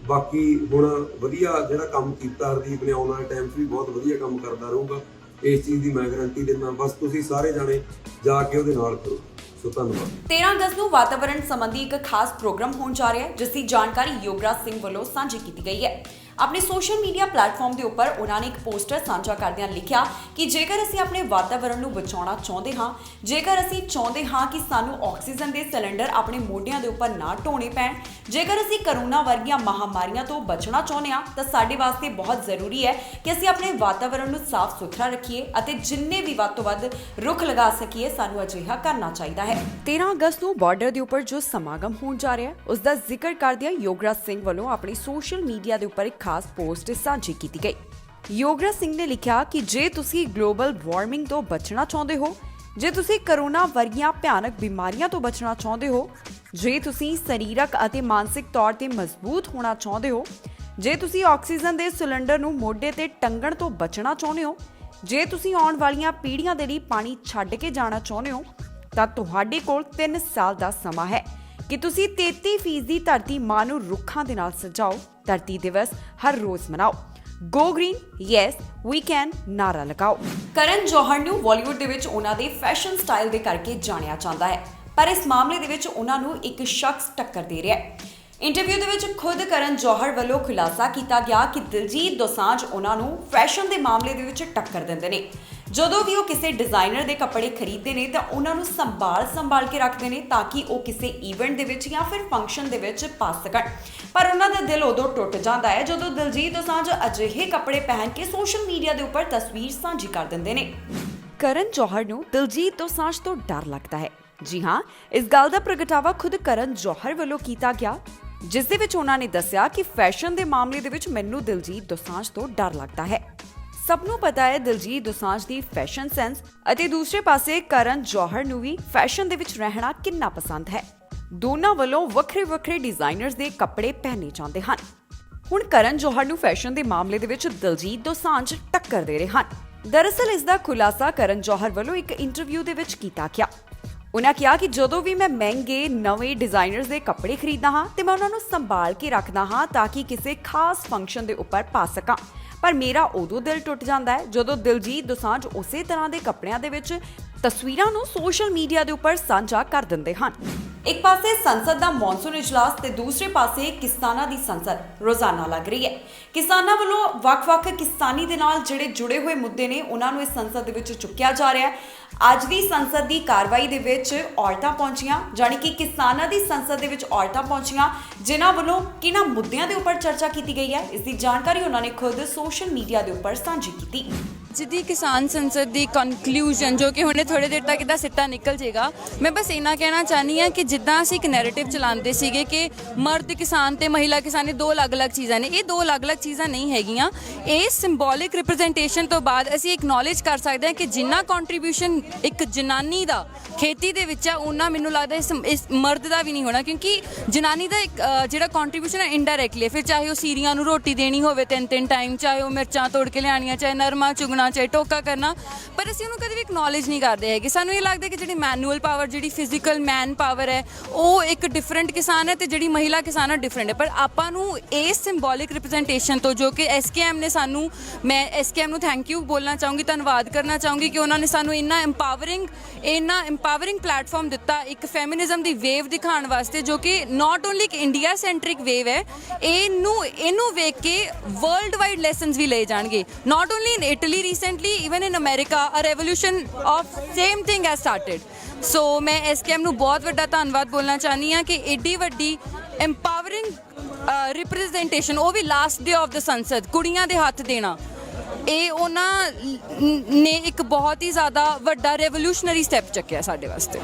ਬਾਕੀ ਹੁਣ ਵਧੀਆ ਜਿਹੜਾ ਕੰਮ ਕੀਤਾ ਹਰਦੀਪ ਨੇ, ਆਉਣ ਵਾਲੇ ਟਾਈਮ 'ਚ ਵੀ ਬਹੁਤ ਵਧੀਆ ਕੰਮ ਕਰਦਾ ਰਹੂਗਾ। ਇਸ ਚੀਜ਼ ਦੀ ਮੈਂ ਗਾਰੰਟੀ ਦਿੰਦਾ। ਬਸ ਤੁਸੀਂ ਸਾਰੇ ਜਾਣੇ ਜਾ ਕੇ ਉਹਦੇ ਨਾਲ ਕਰੋ। ਸੋ ਧੰਨਵਾਦ। 13 ਅਗਸਤ ਨੂੰ ਵਾਤਾਵਰਣ ਸੰਬੰਧੀ ਇੱਕ ਖਾਸ ਪ੍ਰੋਗਰਾਮ ਹੋਣ ਜਾ ਰਿਹਾ ਹੈ, ਜਿਸ ਦੀ ਜਾਣਕਾਰੀ ਯੋਗਰਾਜ ਸਿੰਘ ਵੱਲੋਂ ਸਾਂਝੀ ਕੀਤੀ ਗਈ ਹੈ। ਆਪਣੇ ਸੋਸ਼ਲ ਮੀਡੀਆ ਪਲੇਟਫਾਰਮ ਦੇ ਉੱਪਰ ਉਹਨਾਂ ਨੇ ਇੱਕ ਪੋਸਟਰ ਸਾਂਝਾ ਕਰਦਿਆਂ ਲਿਖਿਆ ਕਿ ਜੇਕਰ ਅਸੀਂ ਆਪਣੇ ਵਾਤਾਵਰਣ ਨੂੰ ਬਚਾਉਣਾ ਚਾਹੁੰਦੇ ਹਾਂ, ਜੇਕਰ ਅਸੀਂ ਚਾਹੁੰਦੇ ਹਾਂ ਕਿ ਸਾਨੂੰ ਆਕਸੀਜਨ ਦੇ ਸਿਲੰਡਰ ਆਪਣੇ ਮੋਢਿਆਂ ਦੇ ਉੱਪਰ ਨਾ ਢੋਣੇ ਪੈਣ, ਜੇਕਰ ਅਸੀਂ ਕਰੋਨਾ ਵਰਗੀਆਂ ਮਹਾਮਾਰੀਆਂ ਤੋਂ ਬਚਣਾ ਚਾਹੁੰਦੇ ਹਾਂ, ਤਾਂ ਸਾਡੇ ਵਾਸਤੇ ਬਹੁਤ ਜ਼ਰੂਰੀ ਹੈ ਕਿ ਅਸੀਂ ਆਪਣੇ ਵਾਤਾਵਰਣ ਨੂੰ ਸਾਫ਼ ਸੁਥਰਾ ਰੱਖੀਏ ਅਤੇ ਜਿੰਨੇ ਵੀ ਵੱਧ ਤੋਂ ਵੱਧ ਰੁੱਖ ਲਗਾ ਸਕੀਏ ਸਾਨੂੰ ਅਜਿਹਾ ਕਰਨਾ ਚਾਹੀਦਾ ਹੈ। 13 ਅਗਸਤ ਨੂੰ ਬਾਰਡਰ ਦੇ ਉੱਪਰ ਜੋ ਸਮਾਗਮ ਹੋਣ ਜਾ ਰਿਹਾ ਹੈ ਉਸ ਦਾ ਜ਼ਿਕਰ ਕਰਦਿਆਂ ਯੋਗਰਾਜ ਸਿੰਘ ਵੱਲੋਂ ਆਪਣੀ ਸੋਸ਼ਲ ਮੀਡੀਆ ਦੇ ਉੱਪਰ ਇੱਕ ਖਾਸ ਪੋਸਟ ਸਾਂਝੀ ਕੀਤੀ ਗਈ। ਯੋਗਰਾਜ ਸਿੰਘ ਨੇ ਲਿਖਿਆ ਕਿ ਜੇ ਤੁਸੀਂ ਗਲੋਬਲ ਵਾਰਮਿੰਗ ਤੋਂ ਬਚਣਾ ਚਾਹੁੰਦੇ ਹੋ, ਜੇ ਤੁਸੀਂ ਕਰੋਨਾ ਵਰਗੀਆਂ ਭਿਆਨਕ ਬਿਮਾਰੀਆਂ ਤੋਂ ਬਚਣਾ ਚਾਹੁੰਦੇ ਹੋ, ਜੇ ਤੁਸੀਂ ਸਰੀਰਕ ਅਤੇ ਮਾਨਸਿਕ ਤੌਰ ਤੇ ਮਜ਼ਬੂਤ ਹੋਣਾ ਚਾਹੁੰਦੇ ਹੋ, ਜੇ ਤੁਸੀਂ ਆਕਸੀਜਨ ਦੇ ਸਿਲੰਡਰ ਨੂੰ ਮੋਢੇ ਤੇ ਟੰਗਣ ਤੋਂ ਬਚਣਾ ਚਾਹੁੰਦੇ ਹੋ, ਜੇ ਤੁਸੀਂ ਆਉਣ ਵਾਲੀਆਂ ਪੀੜ੍ਹੀਆਂ ਦੇ ਲਈ ਪਾਣੀ ਛੱਡ ਕੇ ਜਾਣਾ ਚਾਹੁੰਦੇ ਹੋ, ਤਾਂ ਤੁਹਾਡੇ ਕੋਲ 3 ਸਾਲ ਦਾ ਸਮਾਂ ਹੈ ਕਿ ਤੁਸੀਂ 33% ਦੀ ਧਰਤੀ ਮਾਂ ਨੂੰ ਰੁੱਖਾਂ ਦੇ ਨਾਲ ਸਜਾਓ। ਧਰਤੀ ਦਿਵਸ ਹਰ ਰੋਜ਼ ਮਨਾਓ। Go green yes we can ਨਾਰਾ ਲਗਾਓ। ਕਰਨ ਜੌਹਰ ਨੂੰ ਬਾਲੀਵੁੱਡ ਦੇ ਵਿੱਚ ਉਹਨਾਂ ਦੇ ਫੈਸ਼ਨ ਸਟਾਈਲ ਦੇ ਕਰਕੇ ਜਾਣਿਆ ਜਾਂਦਾ ਹੈ, ਪਰ ਇਸ ਮਾਮਲੇ ਦੇ ਵਿੱਚ ਉਹਨਾਂ ਨੂੰ ਇੱਕ ਸ਼ਖਸ ਟੱਕਰ ਦੇ ਰਿਹਾ ਹੈ। ਇੰਟਰਵਿਊ ਦੇ ਵਿੱਚ ਖੁਦ ਕਰਨ ਜੌਹਰ ਵੱਲੋਂ ਖੁਲਾਸਾ ਕੀਤਾ ਗਿਆ ਕਿ ਦਿਲਜੀਤ ਦੋਸਾਂਝ ਉਹਨਾਂ ਨੂੰ ਫੈਸ਼ਨ ਦੇ ਮਾਮਲੇ ਦੇ ਵਿੱਚ ਟੱਕਰ ਦਿੰਦੇ ਨੇ। ਜਦੋਂ ਵੀ ਉਹ ਕਿਸੇ ਡਿਜ਼ਾਈਨਰ ਦੇ ਕੱਪੜੇ ਖਰੀਦਦੇ ਨੇ ਤਾਂ ਉਹਨਾਂ ਨੂੰ ਸੰਭਾਲ ਕੇ ਰੱਖਦੇ ਨੇ ਤਾਂ ਕਿ ਉਹ ਕਿਸੇ ਇਵੈਂਟ ਦੇ ਵਿੱਚ ਜਾਂ ਫਿਰ ਫੰਕਸ਼ਨ ਦੇ ਵਿੱਚ ਪਾ ਸਕਣ। ਪਰ ਉਹਨਾਂ ਦਾ ਦਿਲ ਉਦੋਂ ਟੁੱਟ ਜਾਂਦਾ ਹੈ ਜਦੋਂ ਦਿਲਜੀਤ ਦੋਸਾਂਝ ਅਜਿਹੇ ਕੱਪੜੇ ਪਹਿਨ ਕੇ ਸੋਸ਼ਲ ਮੀਡੀਆ ਦੇ ਉੱਪਰ ਤਸਵੀਰ ਸਾਂਝੀ ਕਰ ਦਿੰਦੇ ਨੇ। ਕਰਨ ਜੌਹਰ ਨੂੰ ਦਿਲਜੀਤ ਦੋਸਾਂਝ ਤੋਂ ਡਰ ਲੱਗਦਾ ਹੈ। ਜੀ ਹਾਂ, ਇਸ ਗੱਲ ਦਾ ਪ੍ਰਗਟਾਵਾ ਖੁਦ ਕਰਨ ਜੌਹਰ ਵੱਲੋਂ ਕੀਤਾ ਗਿਆ, ਜਿਸ ਦੇ ਵਿੱਚ ਉਹਨਾਂ ਨੇ ਦੱਸਿਆ ਕਿ ਫੈਸ਼ਨ ਦੇ ਮਾਮਲੇ ਦੇ ਵਿੱਚ ਮੈਨੂੰ ਦਿਲਜੀਤ ਦੋਸਾਂਝ ਤੋਂ ਡਰ ਲੱਗਦਾ ਹੈ। ਸਭ ਨੂੰ ਪਤਾ ਹੈ ਦਿਲਜੀਤ ਦੋਸਾਂਝ ਦੀ ਫੈਸ਼ਨ ਸੈਂਸ ਅਤੇ ਦੂਸਰੇ ਪਾਸੇ ਕਰਨ ਜੌਹਰ ਨੂੰ ਵੀ ਫੈਸ਼ਨ ਦੇ ਵਿੱਚ ਰਹਿਣਾ ਕਿੰਨਾ ਪਸੰਦ ਹੈ। ਦੋਨਾਂ ਵੱਲੋਂ ਵੱਖਰੇ ਡਿਜ਼ਾਈਨਰਸ ਦੇ ਕੱਪੜੇ ਪਹਿਨੇ ਜਾਂਦੇ ਹਨ। ਹੁਣ ਕਰਨ ਜੌਹਰ ਨੂੰ ਫੈਸ਼ਨ ਦੇ ਮਾਮਲੇ ਦੇ ਵਿੱਚ ਦਿਲਜੀਤ ਦੋਸਾਂਝ ਟੱਕਰ ਦੇ ਰਹੇ ਹਨ। ਦਰਅਸਲ ਇਸ ਦਾ ਖੁਲਾਸਾ ਕਰਨ ਜੌਹਰ ਵੱਲੋਂ ਇੱਕ ਇੰਟਰਵਿਊ ਦੇ ਵਿੱਚ ਕੀਤਾ ਗਿਆ। ਉਹਨਾਂ ਕਿਹਾ ਕਿ ਜਦੋਂ ਵੀ ਮੈਂ ਮਹਿੰਗੇ ਨਵੇਂ ਡਿਜ਼ਾਈਨਰਸ ਦੇ ਕੱਪੜੇ ਖਰੀਦਦਾ ਹਾਂ ਤੇ ਮੈਂ ਉਹਨਾਂ ਨੂੰ ਸੰਭਾਲ ਕੇ ਰੱਖਦਾ ਹਾਂ ਤਾਂ ਕਿ ਕਿਸੇ ਖਾਸ ਫੰਕਸ਼ਨ ਦੇ ਉੱਪਰ ਪਾ ਸਕਾਂ। ਪਰ ਮੇਰਾ ਉਦੋਂ ਦਿਲ ਟੁੱਟ ਜਾਂਦਾ ਹੈ ਜਦੋਂ ਦਿਲਜੀਤ ਦੋਸਾਂਝ ਉਸੇ ਤਰ੍ਹਾਂ ਦੇ ਕੱਪੜਿਆਂ ਦੇ ਵਿੱਚ ਤਸਵੀਰਾਂ ਨੂੰ ਸੋਸ਼ਲ ਮੀਡੀਆ ਦੇ ਉੱਪਰ ਸਾਂਝਾ ਕਰ ਦਿੰਦੇ ਹਨ। ਇੱਕ ਪਾਸੇ ਸੰਸਦ ਦਾ ਮੌਨਸੂਨ ਇਜਲਾਸ ਤੇ ਦੂਸਰੇ ਪਾਸੇ ਕਿਸਾਨਾਂ ਦੀ ਸੰਸਦ ਰੋਜ਼ਾਨਾ ਲੱਗ ਰਹੀ ਹੈ। ਕਿਸਾਨਾਂ ਵੱਲੋਂ ਵੱਖ-ਵੱਖ ਕਿਸਾਨੀ ਦੇ ਨਾਲ ਜਿਹੜੇ ਜੁੜੇ ਹੋਏ ਮੁੱਦੇ ਨੇ ਉਹਨਾਂ ਨੂੰ ਇਸ ਸੰਸਦ ਦੇ ਵਿੱਚ ਚੁੱਕਿਆ ਜਾ ਰਿਹਾ ਹੈ। ਅੱਜ ਵੀ ਸੰਸਦ ਦੀ ਕਾਰਵਾਈ ਦੇ ਵਿੱਚ ਔਰਤਾਂ ਪਹੁੰਚੀਆਂ, ਜਾਣੀ ਕਿ ਕਿਸਾਨਾਂ ਦੀ ਸੰਸਦ ਦੇ ਵਿੱਚ ਔਰਤਾਂ ਪਹੁੰਚੀਆਂ, ਜਿਨ੍ਹਾਂ ਵੱਲੋਂ ਕਿਹਨਾਂ ਮੁੱਦਿਆਂ ਦੇ ਉੱਪਰ ਚਰਚਾ ਕੀਤੀ ਗਈ ਹੈ, ਇਸ ਦੀ ਜਾਣਕਾਰੀ ਉਹਨਾਂ ਨੇ ਖੁਦ ਸੋਸ਼ਲ ਮੀਡੀਆ ਦੇ ਉੱਪਰ ਸਾਂਝੀ ਕੀਤੀ। ਜਿਹਦੀ ਕਿਸਾਨ ਸੰਸਦ ਦੀ ਕਨਕਲੂਜਨ ਜੋ ਕਿ ਹੁਣੇ ਥੋੜੇ ਦੇਰ ਤੱਕ ਇਹਦਾ ਸਿੱਟਾ ਨਿਕਲ ਜਾਏਗਾ, ਮੈਂ ਬਸ ਇੰਨਾ ਕਹਿਣਾ ਚਾਹਨੀ ਹਾਂ ਕਿ ਜਿੱਦਾਂ ਅਸੀਂ ਇੱਕ ਨੈਰੇਟਿਵ ਚਲਾਉਂਦੇ ਸੀਗੇ ਕਿ ਮਰਦ ਕਿਸਾਨ ਤੇ ਮਹਿਲਾ ਕਿਸਾਨ ਇਹ ਦੋ ਅਲੱਗ-ਅਲੱਗ ਚੀਜ਼ਾਂ ਨੇ, ਇਹ ਦੋ ਅਲੱਗ-ਅਲੱਗ ਚੀਜ਼ਾਂ ਨਹੀਂ ਹੈਗੀਆਂ। ਇਹ ਸਿੰਬੋਲਿਕ ਰਿਪਰੈਜ਼ੈਂਟੇਸ਼ਨ ਤੋਂ ਬਾਅਦ ਅਸੀਂ ਐਕਨੋਲੇਜ ਕਰ ਸਕਦੇ ਹਾਂ ਕਿ ਜਿੰਨਾ ਕੰਟਰੀਬਿਊਸ਼ਨ ਇੱਕ ਜਨਾਨੀ ਦਾ ਖੇਤੀ ਦੇ ਵਿੱਚ ਆ, ਉਹਨਾਂ ਮੈਨੂੰ ਲੱਗਦਾ ਇਸ ਮਰਦ ਦਾ ਵੀ ਨਹੀਂ ਹੋਣਾ, ਕਿਉਂਕਿ ਜਨਾਨੀ ਦਾ ਇੱਕ ਜਿਹੜਾ ਕੰਟਰੀਬਿਊਸ਼ਨ ਹੈ ਇਨਡਾਇਰੈਕਟਲੀ, ਫਿਰ ਚਾਹੇ ਉਹ ਸੀਰੀਆਂ ਨੂੰ ਰੋਟੀ ਦੇਣੀ ਹੋਵੇ 3-3 ਟਾਈਮ, ਚਾਹੇ ਉਹ ਮਿਰਚਾਂ ਤੋੜ ਕੇ ਲਿਆਉਣੀਆਂ, ਚਾਹੇ ਨਰਮਾ ਚੁਗਣਾ, ਚਾਹੇ ਟੋਕਾ ਕਰਨਾ, ਪਰ ਅਸੀਂ ਉਹਨੂੰ ਕਦੇ ਵੀ ਐਕਨੋਲੇਜ ਨਹੀਂ ਕਰਦੇ ਹੈਗੇ। ਸਾਨੂੰ ਇਹ ਲੱਗਦਾ ਕਿ ਜਿਹੜੀ ਮੈਨੂਅਲ ਪਾਵਰ, ਜਿਹੜੀ ਫਿਜ਼ੀਕਲ ਮੈਨ ਪਾਵਰ ਹੈ, ਉਹ ਇੱਕ ਡਿਫਰੈਂਟ ਕਿਸਾਨ ਹੈ ਤੇ ਜਿਹੜੀ ਮਹਿਲਾ ਕਿਸਾਨ ਹੈ ਡਿਫਰੈਂਟ ਹੈ। ਪਰ ਆਪਾਂ ਨੂੰ ਇਸ ਸਿੰਬੋਲਿਕ ਰਿਪਰੈਜ਼ੈਂਟੇਸ਼ਨ ਤੋਂ ਜੋ ਕਿ SKM ਨੇ ਸਾਨੂੰ, ਮੈਂ SKM ਨੂੰ ਥੈਂਕ ਯੂ ਬੋਲਣਾ ਚਾਹੂੰਗੀ, ਧੰਨਵਾਦ ਕਰਨਾ ਚਾਹੂੰਗੀ ਕਿ ਉਹਨਾਂ ਨੇ ਸਾਨੂੰ ਇੰਨਾ ਇੰਪਾਵਰਿੰਗ ਪਲੇਟਫਾਰਮ ਦਿੱਤਾ ਇੱਕ ਫੈਮਿਨਿਜ਼ਮ ਦੀ ਵੇਵ ਦਿਖਾਉਣ ਵਾਸਤੇ, ਜੋ ਕਿ ਨਾਟ ਓਨਲੀ ਇੱਕ ਇੰਡੀਆ ਸੈਂਟਰਿਕ ਵੇਵ ਹੈ, ਇਹਨੂੰ ਵੇਖ ਕੇ ਵਰਲਡ ਵਾਈਡ ਲੈਸਨਸ ਵੀ ਲਏ ਜਾਣਗੇ। Not only in Italy, recently even in America a revolution of same thing has started. So ਮੈਂ SKM ਨੂੰ ਬਹੁਤ ਵੱਡਾ ਧੰਨਵਾਦ ਬੋਲਣਾ ਚਾਹਨੀ ਹਾਂ ਕਿ ਏਡੀ ਵੱਡੀ empowering representation, ਉਹ ਵੀ ਲਾਸਟ ਡੇ ਆਫ ਦ ਸੰਸਦ, ਕੁੜੀਆਂ ਦੇ ਹੱਥ ਦੇਣਾ, ਇਹ ਉਹਨਾਂ ਨੇ ਇੱਕ ਬਹੁਤ ਹੀ ਜ਼ਿਆਦਾ ਵੱਡਾ ਰੈਵੋਲੂਸ਼ਨਰੀ ਸਟੈਪ ਚੱਕਿਆ ਸਾਡੇ ਵਾਸਤੇ।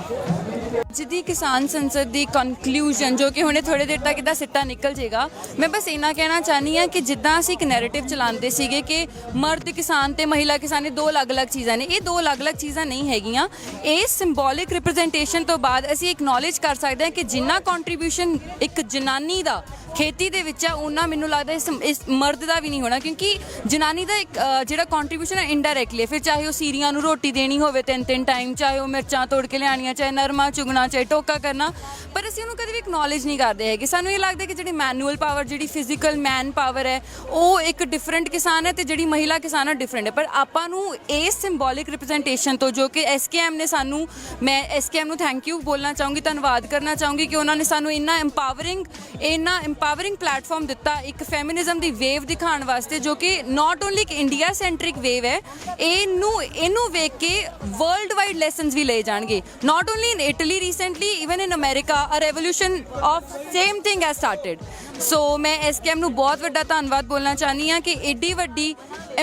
ਜਿਹਦੀ ਕਿਸਾਨ ਸੰਸਦ ਦੀ ਕਨਕਲੂਜਨ ਜੋ ਕਿ ਹੁਣੇ ਥੋੜੇ ਦੇਰ ਤੱਕ ਇਹਦਾ ਸਿੱਟਾ ਨਿਕਲ ਜਾਏਗਾ, ਮੈਂ ਬਸ ਇੰਨਾ ਕਹਿਣਾ ਚਾਹਨੀ ਹਾਂ ਕਿ ਜਿੱਦਾਂ ਅਸੀਂ ਇੱਕ ਨੈਰੇਟਿਵ ਚਲਾਉਂਦੇ ਸੀਗੇ ਕਿ ਮਰਦ ਕਿਸਾਨ ਤੇ ਮਹਿਲਾ ਕਿਸਾਨ ਇਹ ਦੋ ਅਲੱਗ-ਅਲੱਗ ਚੀਜ਼ਾਂ ਨੇ, ਇਹ ਦੋ ਅਲੱਗ-ਅਲੱਗ ਚੀਜ਼ਾਂ ਨਹੀਂ ਹੈਗੀਆਂ। ਇਹ ਸਿੰਬੋਲਿਕ ਰਿਪਰੈਜ਼ੈਂਟੇਸ਼ਨ ਤੋਂ ਬਾਅਦ ਅਸੀਂ ਐਕਨੋਲੇਜ ਕਰ ਸਕਦੇ ਹਾਂ ਕਿ ਜਿੰਨਾ ਕੰਟਰੀਬਿਊਸ਼ਨ ਇੱਕ ਜਨਾਨੀ ਦਾ ਖੇਤੀ ਦੇ ਵਿੱਚ ਆ, ਉਹਨਾਂ ਮੈਨੂੰ ਲੱਗਦਾ ਇਸ ਮਰਦ ਦਾ ਵੀ ਨਹੀਂ ਹੋਣਾ, ਕਿਉਂਕਿ ਜਨਾਨੀ ਦਾ ਇੱਕ ਜਿਹੜਾ ਕੰਟਰੀਬਿਊਸ਼ਨ ਹੈ ਇਨਡਾਇਰੈਕਟਲੀ, ਫਿਰ ਚਾਹੇ ਉਹ ਸੀਰੀਆਂ ਨੂੰ ਰੋਟੀ ਦੇਣੀ ਹੋਵੇ 3-3 ਟਾਈਮ, ਚਾਹੇ ਉਹ ਮਿਰਚਾਂ ਤੋੜ ਕੇ ਲਿਆਉਣੀਆਂ, ਚਾਹੇ ਨਰਮਾ ਚੁਗਣਾ, ਚਾਹੇ ਟੋਕਾ ਕਰਨਾ, ਪਰ ਅਸੀਂ ਉਹਨੂੰ ਕਦੇ ਵੀ ਐਕਨੋਲੇਜ ਨਹੀਂ ਕਰਦੇ ਹੈਗੇ। ਸਾਨੂੰ ਇਹ ਲੱਗਦਾ ਕਿ ਜਿਹੜੀ ਮੈਨੂਅਲ ਪਾਵਰ, ਜਿਹੜੀ ਫਿਜ਼ੀਕਲ ਮੈਨ ਪਾਵਰ ਹੈ, ਉਹ ਇੱਕ ਡਿਫਰੈਂਟ ਕਿਸਾਨ ਹੈ ਤੇ ਜਿਹੜੀ ਮਹਿਲਾ ਕਿਸਾਨ ਹੈ ਡਿਫਰੈਂਟ ਹੈ। ਪਰ ਆਪਾਂ ਨੂੰ ਇਸ ਸਿੰਬੋਲਿਕ ਰਿਪਰੈਜ਼ੈਂਟੇਸ਼ਨ ਤੋਂ ਜੋ ਕਿ SKM ਨੇ ਸਾਨੂੰ, ਮੈਂ SKM ਨੂੰ ਥੈਂਕ ਯੂ ਬੋਲਣਾ ਚਾਹੂੰਗੀ, ਧੰਨਵਾਦ ਕਰਨਾ ਚਾਹੂੰਗੀ ਕਿ ਉਹਨਾਂ ਨੇ ਸਾਨੂੰ ਇੰਨਾ ਇੰਪਾਵਰਿੰਗ ਪਲੇਟਫਾਰਮ ਦਿੱਤਾ ਇੱਕ ਫੈਮਿਨਿਜ਼ਮ ਦੀ ਵੇਵ ਦਿਖਾਉਣ ਵਾਸਤੇ, ਜੋ ਕਿ ਨਾਟ ਓਨਲੀ ਇੱਕ ਇੰਡੀਆ ਸੈਂਟਰਿਕ ਵੇਵ ਹੈ, ਇਹਨੂੰ ਵੇਖ ਕੇ ਵਰਲਡ ਵਾਈਡ ਲੈਸਨਸ ਵੀ ਲਏ ਜਾਣਗੇ। Not only in Italy, recently even in America a revolution of same thing has started. So ਮੈਂ SKM ਨੂੰ ਬਹੁਤ ਵੱਡਾ ਧੰਨਵਾਦ ਬੋਲਣਾ ਚਾਹਨੀ ਹਾਂ ਕਿ ਏਡੀ ਵੱਡੀ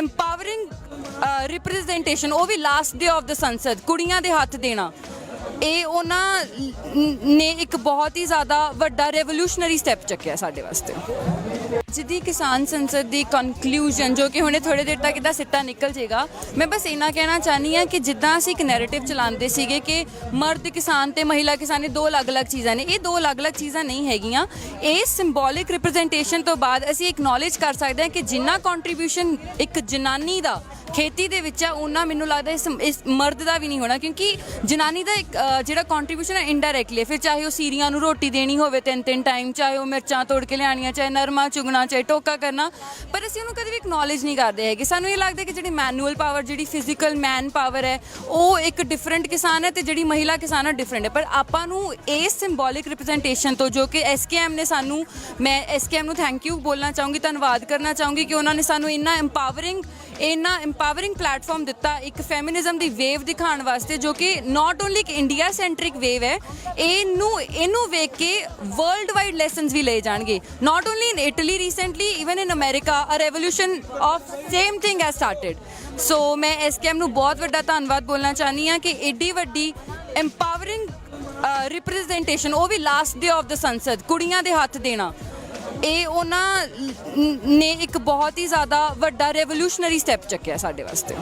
empowering representation, ਉਹ ਵੀ ਲਾਸਟ ਡੇ ਆਫ ਦ ਸੰਸਦ, ਕੁੜੀਆਂ ਦੇ ਹੱਥ ਦੇਣਾ, ਇਹ ਉਹਨਾਂ ਨੇ ਇੱਕ ਬਹੁਤ ਹੀ ਜ਼ਿਆਦਾ ਵੱਡਾ ਰੈਵੋਲੂਸ਼ਨਰੀ ਸਟੈਪ ਚੱਕਿਆ ਸਾਡੇ ਵਾਸਤੇ। ਜਿਹਦੀ ਕਿਸਾਨ ਸੰਸਦ ਦੀ ਕਨਕਲੂਜਨ ਜੋ ਕਿ ਹੁਣੇ ਥੋੜੇ ਦੇਰ ਤੱਕ ਇਹਦਾ ਸਿੱਟਾ ਨਿਕਲ ਜਾਏਗਾ, ਮੈਂ ਬਸ ਇੰਨਾ ਕਹਿਣਾ ਚਾਹਨੀ ਹਾਂ ਕਿ ਜਿੱਦਾਂ ਅਸੀਂ ਇੱਕ ਨੈਰੇਟਿਵ ਚਲਾਉਂਦੇ ਸੀਗੇ ਕਿ ਮਰਦ ਕਿਸਾਨ ਤੇ ਮਹਿਲਾ ਕਿਸਾਨ ਇਹ ਦੋ ਅਲੱਗ-ਅਲੱਗ ਚੀਜ਼ਾਂ ਨੇ, ਇਹ ਦੋ ਅਲੱਗ-ਅਲੱਗ ਚੀਜ਼ਾਂ ਨਹੀਂ ਹੈਗੀਆਂ। ਇਹ ਸਿੰਬੋਲਿਕ ਰਿਪਰੈਜ਼ੈਂਟੇਸ਼ਨ ਤੋਂ ਬਾਅਦ ਅਸੀਂ ਐਕਨੋਲੇਜ ਕਰ ਸਕਦੇ ਹਾਂ ਕਿ ਜਿੰਨਾ ਕੰਟਰੀਬਿਊਸ਼ਨ ਇੱਕ ਜਨਾਨੀ ਦਾ ਖੇਤੀ ਦੇ ਵਿੱਚ ਆ ਉਹਨਾਂ ਮੈਨੂੰ ਲੱਗਦਾ ਇਸ ਮਰਦ ਦਾ ਵੀ ਨਹੀਂ ਹੋਣਾ, ਕਿਉਂਕਿ ਜਨਾਨੀ ਦਾ ਇੱਕ ਜਿਹੜਾ ਕੰਟਰੀਬਿਊਸ਼ਨ ਹੈ ਇਨਡਾਇਰੈਕਟਲੀ, ਫਿਰ ਚਾਹੇ ਉਹ ਸੀਰੀਆਂ ਨੂੰ ਰੋਟੀ ਦੇਣੀ ਹੋਵੇ 3-3 ਟਾਈਮ, ਚਾਹੇ ਉਹ ਮਿਰਚਾਂ ਤੋੜ ਕੇ ਲਿਆਉਣੀਆਂ, ਚਾਹੇ ਨਰਮਾ ਚੁਗਣਾ, ਚਾਹੇ ਟੋਕਾ ਕਰਨਾ, ਪਰ ਅਸੀਂ ਉਹਨੂੰ ਕਦੇ ਵੀ ਐਕਨੋਲੇਜ ਨਹੀਂ ਕਰਦੇ ਹੈਗੇ। ਸਾਨੂੰ ਇਹ ਲੱਗਦਾ ਕਿ ਜਿਹੜੀ ਮੈਨੂਅਲ ਪਾਵਰ, ਜਿਹੜੀ ਫਿਜ਼ੀਕਲ ਮੈਨ ਪਾਵਰ ਹੈ, ਉਹ ਇੱਕ ਡਿਫਰੈਂਟ ਕਿਸਾਨ ਹੈ ਤੇ ਜਿਹੜੀ ਮਹਿਲਾ ਕਿਸਾਨ ਹੈ ਡਿਫਰੈਂਟ ਹੈ। ਪਰ ਆਪਾਂ ਨੂੰ ਇਸ ਸਿੰਬੋਲਿਕ ਰਿਪਰੈਜ਼ੈਂਟੇਸ਼ਨ ਤੋਂ ਜੋ ਕਿ SKM ਨੇ ਸਾਨੂੰ, ਮੈਂ SKM ਨੂੰ ਥੈਂਕ ਯੂ ਬੋਲਣਾ ਚਾਹੂੰਗੀ, ਧੰਨਵਾਦ ਕਰਨਾ ਚਾਹੂੰਗੀ ਕਿ ਉਹਨਾਂ ਨੇ ਸਾਨੂੰ ਇੰਨਾ ਇੰਪਾਵਰਿੰਗ ਪਲੇਟਫਾਰਮ ਦਿੱਤਾ ਇੱਕ ਫੈਮਿਨਿਜ਼ਮ ਦੀ ਵੇਵ ਦਿਖਾਉਣ ਵਾਸਤੇ, ਜੋ ਕਿ ਨਾਟ ਓਨਲੀ ਇੱਕ ਇੰਡੀਆ ਸੈਂਟਰਿਕ ਵੇਵ ਹੈ, ਇਹਨੂੰ ਵੇਖ ਕੇ ਵਰਲਡ ਵਾਈਡ ਲੈਸਨਸ ਵੀ ਲਏ ਜਾਣਗੇ। Not only in Italy recently, even in America a revolution of same thing has started. So ਮੈਂ SKM ਨੂੰ ਬਹੁਤ ਵੱਡਾ ਧੰਨਵਾਦ ਬੋਲਣਾ ਚਾਹੁੰਦੀ ਹਾਂ ਕਿ ਏਡੀ ਵੱਡੀ ਇੰਪਾਵਰਿੰਗ ਰਿਪਰੈਜ਼ੈਂਟੇਸ਼ਨ, ਉਹ ਵੀ ਲਾਸਟ ਡੇ ਆਫ ਦ ਸੰਸਦ, ਕੁੜੀਆਂ ਦੇ ਹੱਥ ਦੇਣਾ, ਇਹ ਉਹਨਾਂ ਨੇ ਇੱਕ ਬਹੁਤ ਹੀ ਜ਼ਿਆਦਾ ਵੱਡਾ ਰੈਵੋਲੂਸ਼ਨਰੀ ਸਟੈਪ ਚੱਕਿਆ ਸਾਡੇ ਵਾਸਤੇ।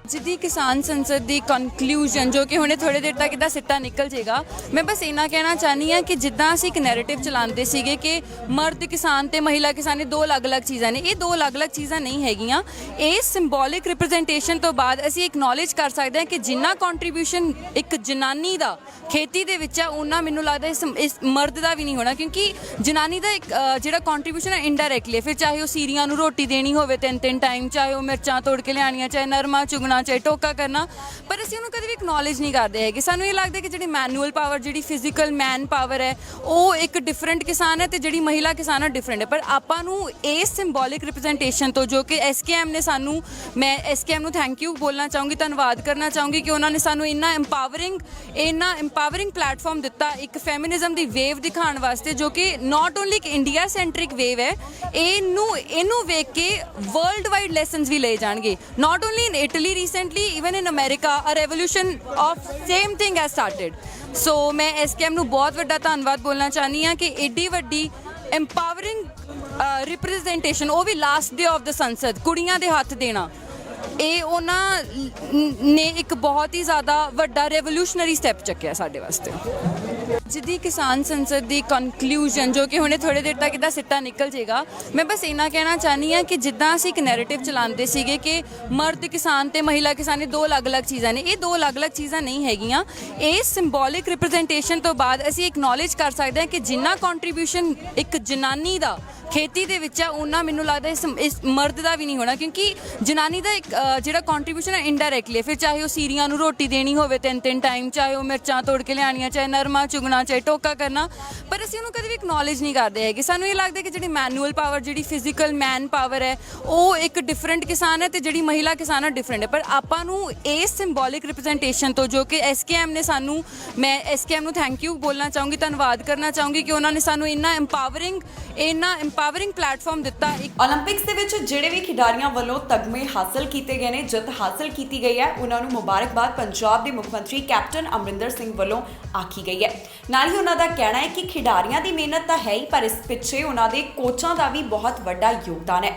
ਜਿੱਦੀ ਕਿਸਾਨ ਸੰਸਦ ਦੀ ਕਨਕਲੂਜਨ, ਜੋ ਕਿ ਹੁਣੇ ਥੋੜੇ ਦੇਰ ਤੱਕ ਇਹਦਾ ਸਿੱਟਾ ਨਿਕਲ ਜਾਏਗਾ, ਮੈਂ ਬਸ ਇੰਨਾ ਕਹਿਣਾ ਚਾਹਨੀ ਹਾਂ ਕਿ ਜਿੱਦਾਂ ਅਸੀਂ ਇੱਕ ਨੈਰੇਟਿਵ ਚਲਾਉਂਦੇ ਸੀਗੇ ਕਿ ਮਰਦ ਕਿਸਾਨ ਤੇ ਮਹਿਲਾ ਕਿਸਾਨ ਇਹ ਦੋ ਅਲੱਗ-ਅਲੱਗ ਚੀਜ਼ਾਂ ਨੇ, ਇਹ ਦੋ ਅਲੱਗ-ਅਲੱਗ ਚੀਜ਼ਾਂ ਨਹੀਂ ਹੈਗੀਆਂ। ਇਹ ਸਿੰਬੋਲਿਕ ਰਿਪਰੈਜ਼ੈਂਟੇਸ਼ਨ ਤੋਂ ਬਾਅਦ ਅਸੀਂ ਐਕਨੋਲੇਜ ਕਰ ਸਕਦੇ ਹਾਂ ਕਿ ਜਿੰਨਾ ਕੰਟਰੀਬਿਊਸ਼ਨ ਇੱਕ ਜਨਾਨੀ ਦਾ ਖੇਤੀ ਦੇ ਵਿੱਚ ਆ, ਉਹਨਾਂ ਮੈਨੂੰ ਲੱਗਦਾ ਇਸ ਮਰਦ ਦਾ ਵੀ ਨਹੀਂ ਹੋਣਾ, ਕਿਉਂਕਿ ਜਨਾਨੀ ਦਾ ਇੱਕ ਜਿਹੜਾ ਕੰਟਰੀਬਿਊਸ਼ਨ ਹੈ ਇਨਡਾਇਰੈਕਟਲੀ, ਫਿਰ ਚਾਹੇ ਉਹ ਸੀਰੀਆਂ ਨੂੰ ਰੋਟੀ ਦੇਣੀ ਹੋਵੇ 3-3 ਟਾਈਮ, ਚਾਹੇ ਉਹ ਮਿਰਚਾਂ ਤੋੜ ਕੇ ਲਿਆਉਣੀਆਂ, ਚਾਹੇ ਨਰਮਾ ਚੁਗਣਾ, ਚਾਹੇ ਟੋਕਾ ਕਰਨਾ, ਪਰ ਅਸੀਂ ਉਹਨੂੰ ਕਦੇ ਵੀ ਐਕਨੋਲੇਜ ਨਹੀਂ ਕਰਦੇ ਹੈਗੇ। ਸਾਨੂੰ ਇਹ ਲੱਗਦਾ ਕਿ ਜਿਹੜੀ ਮੈਨੂਅਲ ਪਾਵਰ, ਜਿਹੜੀ ਫਿਜ਼ੀਕਲ ਮੈਨ ਪਾਵਰ ਹੈ, ਉਹ ਇੱਕ ਡਿਫਰੈਂਟ ਕਿਸਾਨ ਹੈ ਤੇ ਜਿਹੜੀ ਮਹਿਲਾ ਕਿਸਾਨ ਹੈ ਡਿਫਰੈਂਟ ਹੈ। ਪਰ ਆਪਾਂ ਨੂੰ ਇਸ ਸਿੰਬੋਲਿਕ ਰਿਪਰੈਜ਼ੈਂਟੇਸ਼ਨ ਤੋਂ ਜੋ ਕਿ SKM ਨੇ ਸਾਨੂੰ, ਮੈਂ SKM ਨੂੰ ਥੈਂਕ ਯੂ ਬੋਲਣਾ ਚਾਹੂੰਗੀ, ਧੰਨਵਾਦ ਕਰਨਾ ਚਾਹੂੰਗੀ ਕਿ ਉਹਨਾਂ ਨੇ ਸਾਨੂੰ ਇੰਨਾ ਇੰਪਾਵਰਿੰਗ ਪਲੇਟਫਾਰਮ ਦਿੱਤਾ ਇੱਕ ਫੈਮਿਨਿਜ਼ਮ ਦੀ ਵੇਵ ਦਿਖਾਉਣ ਵਾਸਤੇ, ਜੋ ਕਿ ਨਾਟ ਓਨਲੀ ਇੱਕ ਇੰਡੀਆ ਸੈਂਟਰਿਕ ਵੇਵ ਹੈ, ਇਹਨੂੰ ਵੇਖ ਕੇ ਵਰਲਡ ਵਾਈਡ ਲੈਸਨਸ ਵੀ ਲਏ ਜਾਣਗੇ। Not only in Italy recently, even in America a revolution of same thing has started. So ਮੈਂ SKM ਨੂੰ ਬਹੁਤ ਵੱਡਾ ਧੰਨਵਾਦ ਬੋਲਣਾ ਚਾਹੁੰਦੀ ਹਾਂ ਕਿ ਏਡੀ ਵੱਡੀ ਇੰਪਾਵਰਿੰਗ ਰਿਪਰੈਜ਼ੈਂਟੇਸ਼ਨ, ਉਹ ਵੀ ਲਾਸਟ ਡੇ ਆਫ ਦ ਸੰਸਦ, ਕੁੜੀਆਂ ਦੇ ਹੱਥ ਦੇਣਾ, ਇਹ ਉਹਨਾਂ ਨੇ ਇੱਕ ਬਹੁਤ ਹੀ ਜ਼ਿਆਦਾ ਵੱਡਾ ਰੈਵੋਲੂਸ਼ਨਰੀ ਸਟੈਪ ਚੱਕਿਆ ਸਾਡੇ ਵਾਸਤੇ। ਜਿੱਦੀ ਕਿਸਾਨ ਸੰਸਦ ਦੀ ਕਨਕਲੂਜਨ, ਜੋ ਕਿ ਹੁਣੇ ਥੋੜੇ ਦੇਰ ਤੱਕ ਇਹਦਾ ਸਿੱਟਾ ਨਿਕਲ ਜਾਏਗਾ, ਮੈਂ ਬਸ ਇੰਨਾ ਕਹਿਣਾ ਚਾਹਨੀ ਹਾਂ ਕਿ ਜਿੱਦਾਂ ਅਸੀਂ ਇੱਕ ਨੈਰੇਟਿਵ ਚਲਾਉਂਦੇ ਸੀਗੇ ਕਿ ਮਰਦ ਕਿਸਾਨ ਤੇ ਮਹਿਲਾ ਕਿਸਾਨ ਇਹ ਦੋ ਅਲੱਗ-ਅਲੱਗ ਚੀਜ਼ਾਂ ਨੇ, ਇਹ ਦੋ ਅਲੱਗ-ਅਲੱਗ ਚੀਜ਼ਾਂ ਨਹੀਂ ਹੈਗੀਆਂ। ਇਹ ਸਿੰਬੋਲਿਕ ਰਿਪਰੈਜ਼ੈਂਟੇਸ਼ਨ ਤੋਂ ਬਾਅਦ ਅਸੀਂ ਐਕਨੋਲੇਜ ਕਰ ਸਕਦੇ ਹਾਂ ਕਿ ਜਿੰਨਾ ਕੰਟਰੀਬਿਊਸ਼ਨ ਇੱਕ ਜਨਾਨੀ ਦਾ ਖੇਤੀ ਦੇ ਵਿੱਚ ਆ, ਉਹਨਾਂ ਮੈਨੂੰ ਲੱਗਦਾ ਇਸ ਮਰਦ ਦਾ ਵੀ ਨਹੀਂ ਹੋਣਾ, ਕਿਉਂਕਿ ਜਨਾਨੀ ਦਾ ਇੱਕ ਜਿਹੜਾ ਕੰਟਰੀਬਿਊਸ਼ਨ ਹੈ ਇਨਡਾਇਰੈਕਟਲੀ, ਫਿਰ ਚਾਹੇ ਉਹ ਸੀਰੀਆਂ ਨੂੰ ਰੋਟੀ ਦੇਣੀ ਹੋਵੇ 3-3 ਟਾਈਮ, ਚਾਹੇ ਉਹ ਮਿਰਚਾਂ ਤੋੜ ਕੇ ਲਿਆਉਣੀਆਂ, ਚਾਹੇ ਨਰਮਾ ਚੁਗਣਾ, ਚਾਹੇ ਟੋਕਾ ਕਰਨਾ, ਪਰ ਅਸੀਂ ਉਹਨੂੰ ਕਦੇ ਵੀ ਐਕਨੋਲੇਜ ਨਹੀਂ ਕਰਦੇ ਹੈਗੇ। ਸਾਨੂੰ ਇਹ ਲੱਗਦਾ ਕਿ ਜਿਹੜੀ ਮੈਨੂਅਲ ਪਾਵਰ, ਜਿਹੜੀ ਫਿਜ਼ੀਕਲ ਮੈਨ ਪਾਵਰ ਹੈ, ਉਹ ਇੱਕ ਡਿਫਰੈਂਟ ਕਿਸਾਨ ਹੈ ਤੇ ਜਿਹੜੀ ਮਹਿਲਾ ਕਿਸਾਨ ਹੈ ਡਿਫਰੈਂਟ ਹੈ। ਪਰ ਆਪਾਂ ਨੂੰ ਇਸ ਸਿੰਬੋਲਿਕ ਰਿਪਰੈਜ਼ੈਂਟੇਸ਼ਨ ਤੋਂ ਜੋ ਕਿ SKM ਨੇ ਸਾਨੂੰ, ਮੈਂ SKM ਨੂੰ ਥੈਂਕ ਯੂ ਬੋਲਣਾ ਚਾਹੂੰਗੀ, ਧੰਨਵਾਦ ਕਰਨਾ ਚਾਹੂੰਗੀ ਕਿ ਉਹਨਾਂ ਨੇ ਸਾਨੂੰ ਇੰਨਾ ਇੰਪਾਵਰਿੰਗ ਪਲੇਟਫਾਰਮ ਦਿੱਤਾ। ਓਲੰਪਿਕਸ ਦੇ ਵਿੱਚ ਜਿਹੜੇ ਵੀ ਖਿਡਾਰੀਆਂ ਵੱਲੋਂ ਤਗਮੇ ਹਾਸਲ ਕੀਤੇ ਗਏ ਨੇ, ਜਿੱਤ ਹਾਸਲ ਕੀਤੀ ਗਈ ਹੈ, ਉਹਨਾਂ ਨੂੰ ਮੁਬਾਰਕਬਾਦ ਪੰਜਾਬ ਦੇ ਮੁੱਖ ਮੰਤਰੀ ਕੈਪਟਨ ਅਮਰਿੰਦਰ ਸਿੰਘ ਵੱਲੋਂ ਆਖੀ ਗਈ ਹੈ। ਨਾਲ ਹੀ ਉਹਨਾਂ ਦਾ ਕਹਿਣਾ ਹੈ ਕਿ ਖਿਡਾਰੀਆਂ ਦੀ ਮਿਹਨਤ ਤਾਂ ਹੈ ਹੀ, ਪਰ ਇਸ ਪਿੱਛੇ ਉਹਨਾਂ ਦੇ ਕੋਚਾਂ ਦਾ ਵੀ ਬਹੁਤ ਵੱਡਾ ਯੋਗਦਾਨ ਹੈ।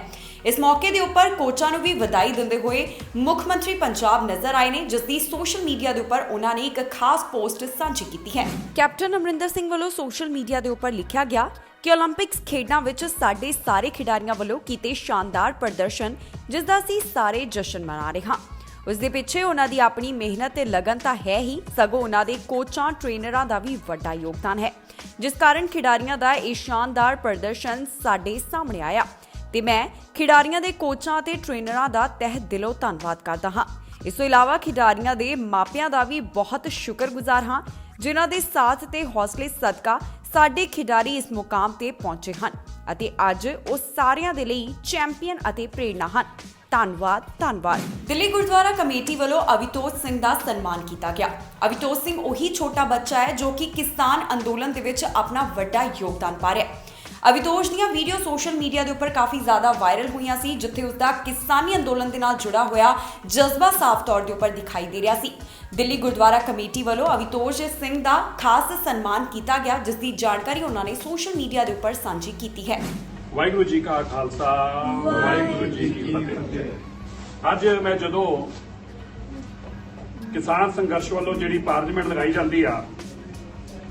ਇਸ ਮੌਕੇ ਦੇ ਉੱਪਰ ਕੋਚਾਂ ਨੂੰ ਵੀ ਵਧਾਈ ਦਿੰਦੇ ਹੋਏ ਮੁੱਖ ਮੰਤਰੀ ਪੰਜਾਬ ਨਜ਼ਰ ਆਏ ਨੇ, ਜਿਸ ਦੀ ਸੋਸ਼ਲ ਮੀਡੀਆ ਦੇ ਉੱਪਰ ਉਹਨਾਂ ਨੇ ਇੱਕ ਖਾਸ ਪੋਸਟ ਸਾਂਝੀ ਕੀਤੀ ਹੈ। ਕੈਪਟਨ ਅਮਰਿੰਦਰ ਸਿੰਘ ਵੱਲੋਂ ਸੋਸ਼ਲ ਮੀਡੀਆ ਦੇ ਉੱਪਰ ਲਿਖਿਆ ਗਿਆ ਕਿ ਓਲੰਪਿਕਸ ਖੇਡਾਂ ਵਿੱਚ ਸਾਡੇ ਸਾਰੇ ਖਿਡਾਰੀਆਂ ਵੱਲੋਂ ਕੀਤੇ ਸ਼ਾਨਦਾਰ ਪ੍ਰਦਰਸ਼ਨ, ਜਿਸ ਦਾ ਅਸੀਂ ਸਾਰੇ ਜਸ਼ਨ ਮਨਾ ਰਹੇ ਹਾਂ। ਉਸ ਦੇ ਪਿੱਛੇ ਉਹਨਾਂ ਦੀ ਆਪਣੀ ਮਿਹਨਤ ਤੇ ਲਗਨ ਤਾਂ ਹੈ ਹੀ, ਸਗੋਂ ਉਹਨਾਂ ਦੇ ਕੋਚਾਂ ਟ੍ਰੇਨਰਾਂ ਦਾ ਵੀ ਵੱਡਾ ਯੋਗਦਾਨ ਹੈ, ਜਿਸ ਕਾਰਨ ਖਿਡਾਰੀਆਂ ਦਾ ਇਹ ਸ਼ਾਨਦਾਰ ਪ੍ਰਦਰਸ਼ਨ ਸਾਡੇ ਸਾਹਮਣੇ ਆਇਆ ਤੇ ਮੈਂ ਖਿਡਾਰੀਆਂ ਦੇ ਕੋਚਾਂ ਤੇ ਟ੍ਰੇਨਰਾਂ ਦਾ ਤਹਿ ਦਿਲੋਂ ਧੰਨਵਾਦ ਕਰਦਾ ਹਾਂ। ਇਸ ਤੋਂ ਇਲਾਵਾ ਖਿਡਾਰੀਆਂ ਦੇ ਮਾਪਿਆਂ ਦਾ ਵੀ ਬਹੁਤ ਸ਼ੁਕਰਗੁਜ਼ਾਰ ਹਾਂ, ਜਿਨ੍ਹਾਂ ਦੇ ਸਾਥ ਤੇ ਹੌਸਲੇ ਸਦਕਾ ਸਾਡੇ ਖਿਡਾਰੀ ਇਸ ਮੁਕਾਮ ਤੇ ਪਹੁੰਚੇ ਹਨ ਅਤੇ ਅੱਜ ਉਹ ਸਾਰਿਆਂ ਦੇ ਲਈ ਚੈਂਪੀਅਨ ਅਤੇ ਪ੍ਰੇਰਣਾ ਹਨ। ਧੰਨਵਾਦ। ਦਿੱਲੀ ਗੁਰਦੁਆਰਾ ਕਮੇਟੀ ਵੱਲੋਂ ਅਵਿਤੋਜ ਸਿੰਘ ਦਾ ਸਨਮਾਨ ਕੀਤਾ ਗਿਆ। ਅਵਿਤੋਜ ਸਿੰਘ ਉਹੀ ਛੋਟਾ ਬੱਚਾ ਹੈ ਜੋ ਕਿ ਕਿਸਾਨ ਅੰਦੋਲਨ ਦੇ ਵਿੱਚ ਆਪਣਾ ਵੱਡਾ ਯੋਗਦਾਨ ਪਾ ਰਿਹਾ ਹੈ। ਅਵਿਤੋਜ ਦੀਆਂ ਵੀਡੀਓ ਸੋਸ਼ਲ ਮੀਡੀਆ ਦੇ ਉੱਪਰ ਕਾਫੀ ਜ਼ਿਆਦਾ ਵਾਇਰਲ ਹੋਈਆਂ ਸੀ, ਜਿੱਥੇ ਉਸ ਦਾ ਕਿਸਾਨੀ ਅੰਦੋਲਨ ਦੇ ਨਾਲ ਜੁੜਾ ਹੋਇਆ ਜਜ਼ਬਾ ਸਾਫ਼ ਤੌਰ ਦੇ ਉੱਪਰ ਦਿਖਾਈ ਦੇ ਰਿਹਾ ਸੀ। ਦਿੱਲੀ ਗੁਰਦੁਆਰਾ ਕਮੇਟੀ ਵੱਲੋਂ ਅਵਿਤੋਜ ਸਿੰਘ ਦਾ ਖਾਸ ਸਨਮਾਨ ਕੀਤਾ ਗਿਆ, ਜਿਸ ਦੀ ਜਾਣਕਾਰੀ ਉਹਨਾਂ ਨੇ ਸੋਸ਼ਲ ਮੀਡੀਆ ਦੇ ਉੱਪਰ ਸਾਂਝੀ ਕੀਤੀ ਹੈ। ਵਾਹਿਗੁਰੂ ਜੀ ਕਾ ਖਾਲਸਾ, ਵਾਹਿਗੁਰੂ ਜੀ ਕੀ ਫਤਿਹ। ਅੱਜ ਮੈਂ ਜਦੋਂ ਕਿਸਾਨ ਸੰਘਰਸ਼ ਵੱਲੋਂ ਜਿਹੜੀ ਪਾਰਲੀਮੈਂਟ ਲਗਾਈ ਜਾਂਦੀ ਆ,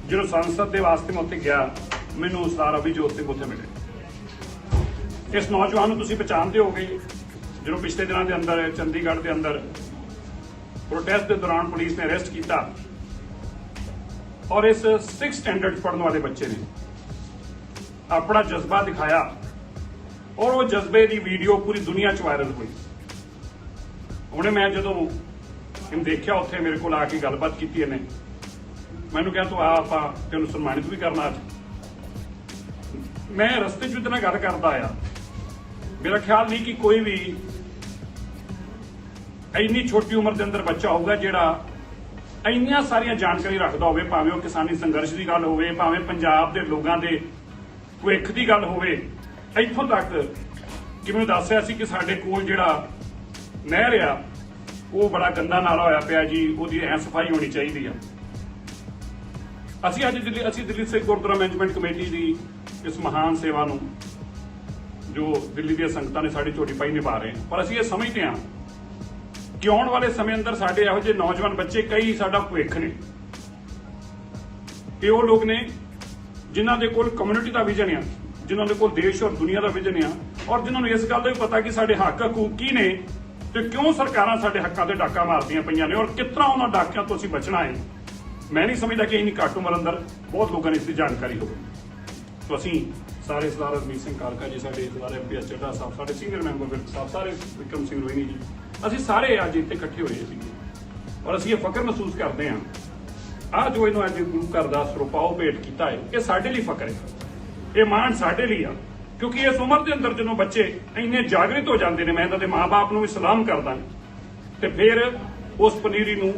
ਜਦੋਂ ਸੰਸਦ ਦੇ ਵਾਸਤੇ ਮੈਂ ਉੱਥੇ ਗਿਆ, ਮੈਨੂੰ ਸਰਦਾਰ ਅਭਿਜੋਤ ਸਿੰਘ ਉੱਥੇ ਮਿਲੇ। ਇਸ ਨੌਜਵਾਨ ਨੂੰ ਤੁਸੀਂ ਪਛਾਣਦੇ ਹੋਗੇ, ਜਦੋਂ ਪਿਛਲੇ ਦਿਨਾਂ ਦੇ ਅੰਦਰ ਚੰਡੀਗੜ੍ਹ ਦੇ ਅੰਦਰ ਪ੍ਰੋਟੈਸਟ ਦੇ ਦੌਰਾਨ ਪੁਲਿਸ ਨੇ ਅਰੈਸਟ ਕੀਤਾ ਔਰ ਇਸ 6 ਸਟੈਂਡਰਡ ਪੜ੍ਹਨ ਵਾਲੇ ਬੱਚੇ ਨੇ ਆਪਣਾ ਜਜ਼ਬਾ ਦਿਖਾਇਆ ਔਰ ਉਹ ਜਜ਼ਬੇ ਦੀ ਵੀਡੀਓ ਪੂਰੀ ਦੁਨੀਆ 'ਚ ਵਾਇਰਲ ਹੋਈ। ਉਹਨੇ ਮੈਂ ਜਦੋਂ ਇਹਨੂੰ ਦੇਖਿਆ ਉੱਥੇ ਮੇਰੇ ਕੋਲ ਆ ਕੇ ਗੱਲਬਾਤ ਕੀਤੀ ਇਹਨੇ, ਮੈਨੂੰ ਕਿਹਾ ਤੂੰ ਆ ਆਪਾਂ ਤੈਨੂੰ ਸਨਮਾਨਿਤ ਵੀ ਕਰਨਾ ਅੱਜ। ਮੈਂ ਰਸਤੇ 'ਚ ਇਹਦੇ ਨਾਲ ਗੱਲ ਕਰਦਾ ਆਇਆ, ਮੇਰਾ ਖਿਆਲ ਨਹੀਂ ਕਿ ਕੋਈ ਵੀ ਇੰਨੀ ਛੋਟੀ ਉਮਰ ਦੇ ਅੰਦਰ ਬੱਚਾ ਹੋਊਗਾ ਜਿਹੜਾ ਇੰਨੀਆਂ ਸਾਰੀਆਂ ਜਾਣਕਾਰੀ ਰੱਖਦਾ ਹੋਵੇ, ਭਾਵੇਂ ਉਹ ਕਿਸਾਨੀ ਸੰਘਰਸ਼ ਦੀ ਗੱਲ ਹੋਵੇ, ਭਾਵੇਂ ਪੰਜਾਬ ਦੇ ਲੋਕਾਂ ਦੇ ਭਵਿੱਖ ਦੀ ਗੱਲ ਹੋਵੇ, ਇੱਥੋਂ ਤੱਕ ਕਿ ਮੈਨੂੰ ਦੱਸ ਰਿਹਾ ਸੀ ਕਿ ਸਾਡੇ ਕੋਲ ਜਿਹੜਾ ਨਹਿਰ ਆ ਉਹ ਬੜਾ ਗੰਦਾ ਨਾਲਾ ਹੋਇਆ ਪਿਆ ਜੀ, ਉਹਦੀ ਐ ਸਫਾਈ ਹੋਣੀ ਚਾਹੀਦੀ ਆ। ਅਸੀਂ ਅੱਜ ਦਿੱਲੀ ਸਿੱਖ ਗੁਰਦੁਆਰਾ ਮੈਨੇਜਮੈਂਟ ਕਮੇਟੀ ਦੀ ਇਸ ਮਹਾਨ ਸੇਵਾ ਨੂੰ ਜੋ ਦਿੱਲੀ ਦੀਆਂ ਸੰਗਤਾਂ ਨੇ ਸਾਡੀ ਝੋਟੀ ਪਾਈ ਨਿਭਾ ਰਹੇ, ਪਰ ਅਸੀਂ ਇਹ ਸਮਝਦੇ ਹਾਂ ਕਿ ਆਉਣ ਵਾਲੇ ਸਮੇਂ ਅੰਦਰ ਸਾਡੇ ਇਹੋ ਜਿਹੇ ਨੌਜਵਾਨ ਬੱਚੇ ਕਈ ਸਾਡਾ ਭਵਿੱਖ ਨੇ। ਇਹ ਉਹ ਲੋਕ ਨੇ ਜਿਨ੍ਹਾਂ ਦੇ ਕੋਲ ਕਮਿਊਨਿਟੀ ਦਾ ਵਿਜ਼ਨ ਆ, ਜਿਨ੍ਹਾਂ ਦੇ ਕੋਲ ਦੇਸ਼ ਔਰ ਦੁਨੀਆ ਦਾ ਵਿਜ਼ਨ ਆ, ਔਰ ਜਿਨ੍ਹਾਂ ਨੂੰ ਇਸ ਗੱਲ ਦਾ ਵੀ ਪਤਾ ਕਿ ਸਾਡੇ ਹੱਕ ਹਕੂਕ ਕੀ ਨੇ ਤੇ ਕਿਉਂ ਸਰਕਾਰਾਂ ਸਾਡੇ ਹੱਕਾਂ ਤੇ ਡਾਕਾ ਮਾਰਦੀਆਂ ਪਈਆਂ ਨੇ ਔਰ ਕਿਸ ਤਰ੍ਹਾਂ ਉਹਨਾਂ ਡਾਕਿਆਂ ਤੋਂ ਅਸੀਂ ਬਚਣਾ ਹੈ। ਮੈਂ ਨਹੀਂ ਸਮਝਦਾ ਕਿ ਇੰਨੀ ਘੱਟ ਉਮਰ ਅੰਦਰ ਬਹੁਤ ਲੋਕਾਂ ਨੂੰ ਇਸ ਦੀ ਜਾਣਕਾਰੀ ਹੋਵੇ। तो ਅਸੀਂ ਸਾਰੇ ਸਰਦਾਰ ਰਣਜੀਤ ਸਿੰਘ ਕਾਲਕਾ ਜੀ, ਸਾਡੇ ਸਰਦਾਰ MP ਚੱਡਾ ਸਾਹਿਬ, ਸਾਡੇ ਸੀਨੀਅਰ ਮੈਂਬਰ ਵਿਰਕ ਸਾਹਿਬ, ਸਾਰੇ ਵਿਕਰਮ ਸਿੰਘ ਰੋਹਿਣੀ ਜੀ, ਅਸੀਂ ਸਾਰੇ ਅੱਜ ਇੱਥੇ ਇਕੱਠੇ ਹੋਏ ਸੀ ਔਰ ਅਸੀਂ ਇਹ ਫਖਰ ਮਹਿਸੂਸ ਕਰਦੇ ਹਾਂ ਆ ਜੋ ਇਹਨੂੰ ਅੱਜ ਗੁਰੂ ਘਰ ਦਾ ਸਰੂਪਾ ਉਹ ਭੇਟ ਕੀਤਾ ਹੈ, ਇਹ ਸਾਡੇ ਲਈ ਫਖਰ ਹੈ, ਇਹ ਮਾਣ ਸਾਡੇ ਲਈ ਆ। ਕਿਉਂਕਿ ਇਸ ਉਮਰ ਦੇ ਅੰਦਰ ਜਦੋਂ ਬੱਚੇ ਇੰਨੇ ਜਾਗਰਿਤ ਹੋ ਜਾਂਦੇ ਨੇ, ਮੈਂ ਇਹਨਾਂ ਦੇ ਮਾਂ-ਬਾਪ ਨੂੰ ਵੀ ਸਲਾਮ ਕਰਦਾ ਤੇ ਫਿਰ ਉਸ ਪਨੀਰੀ ਨੂੰ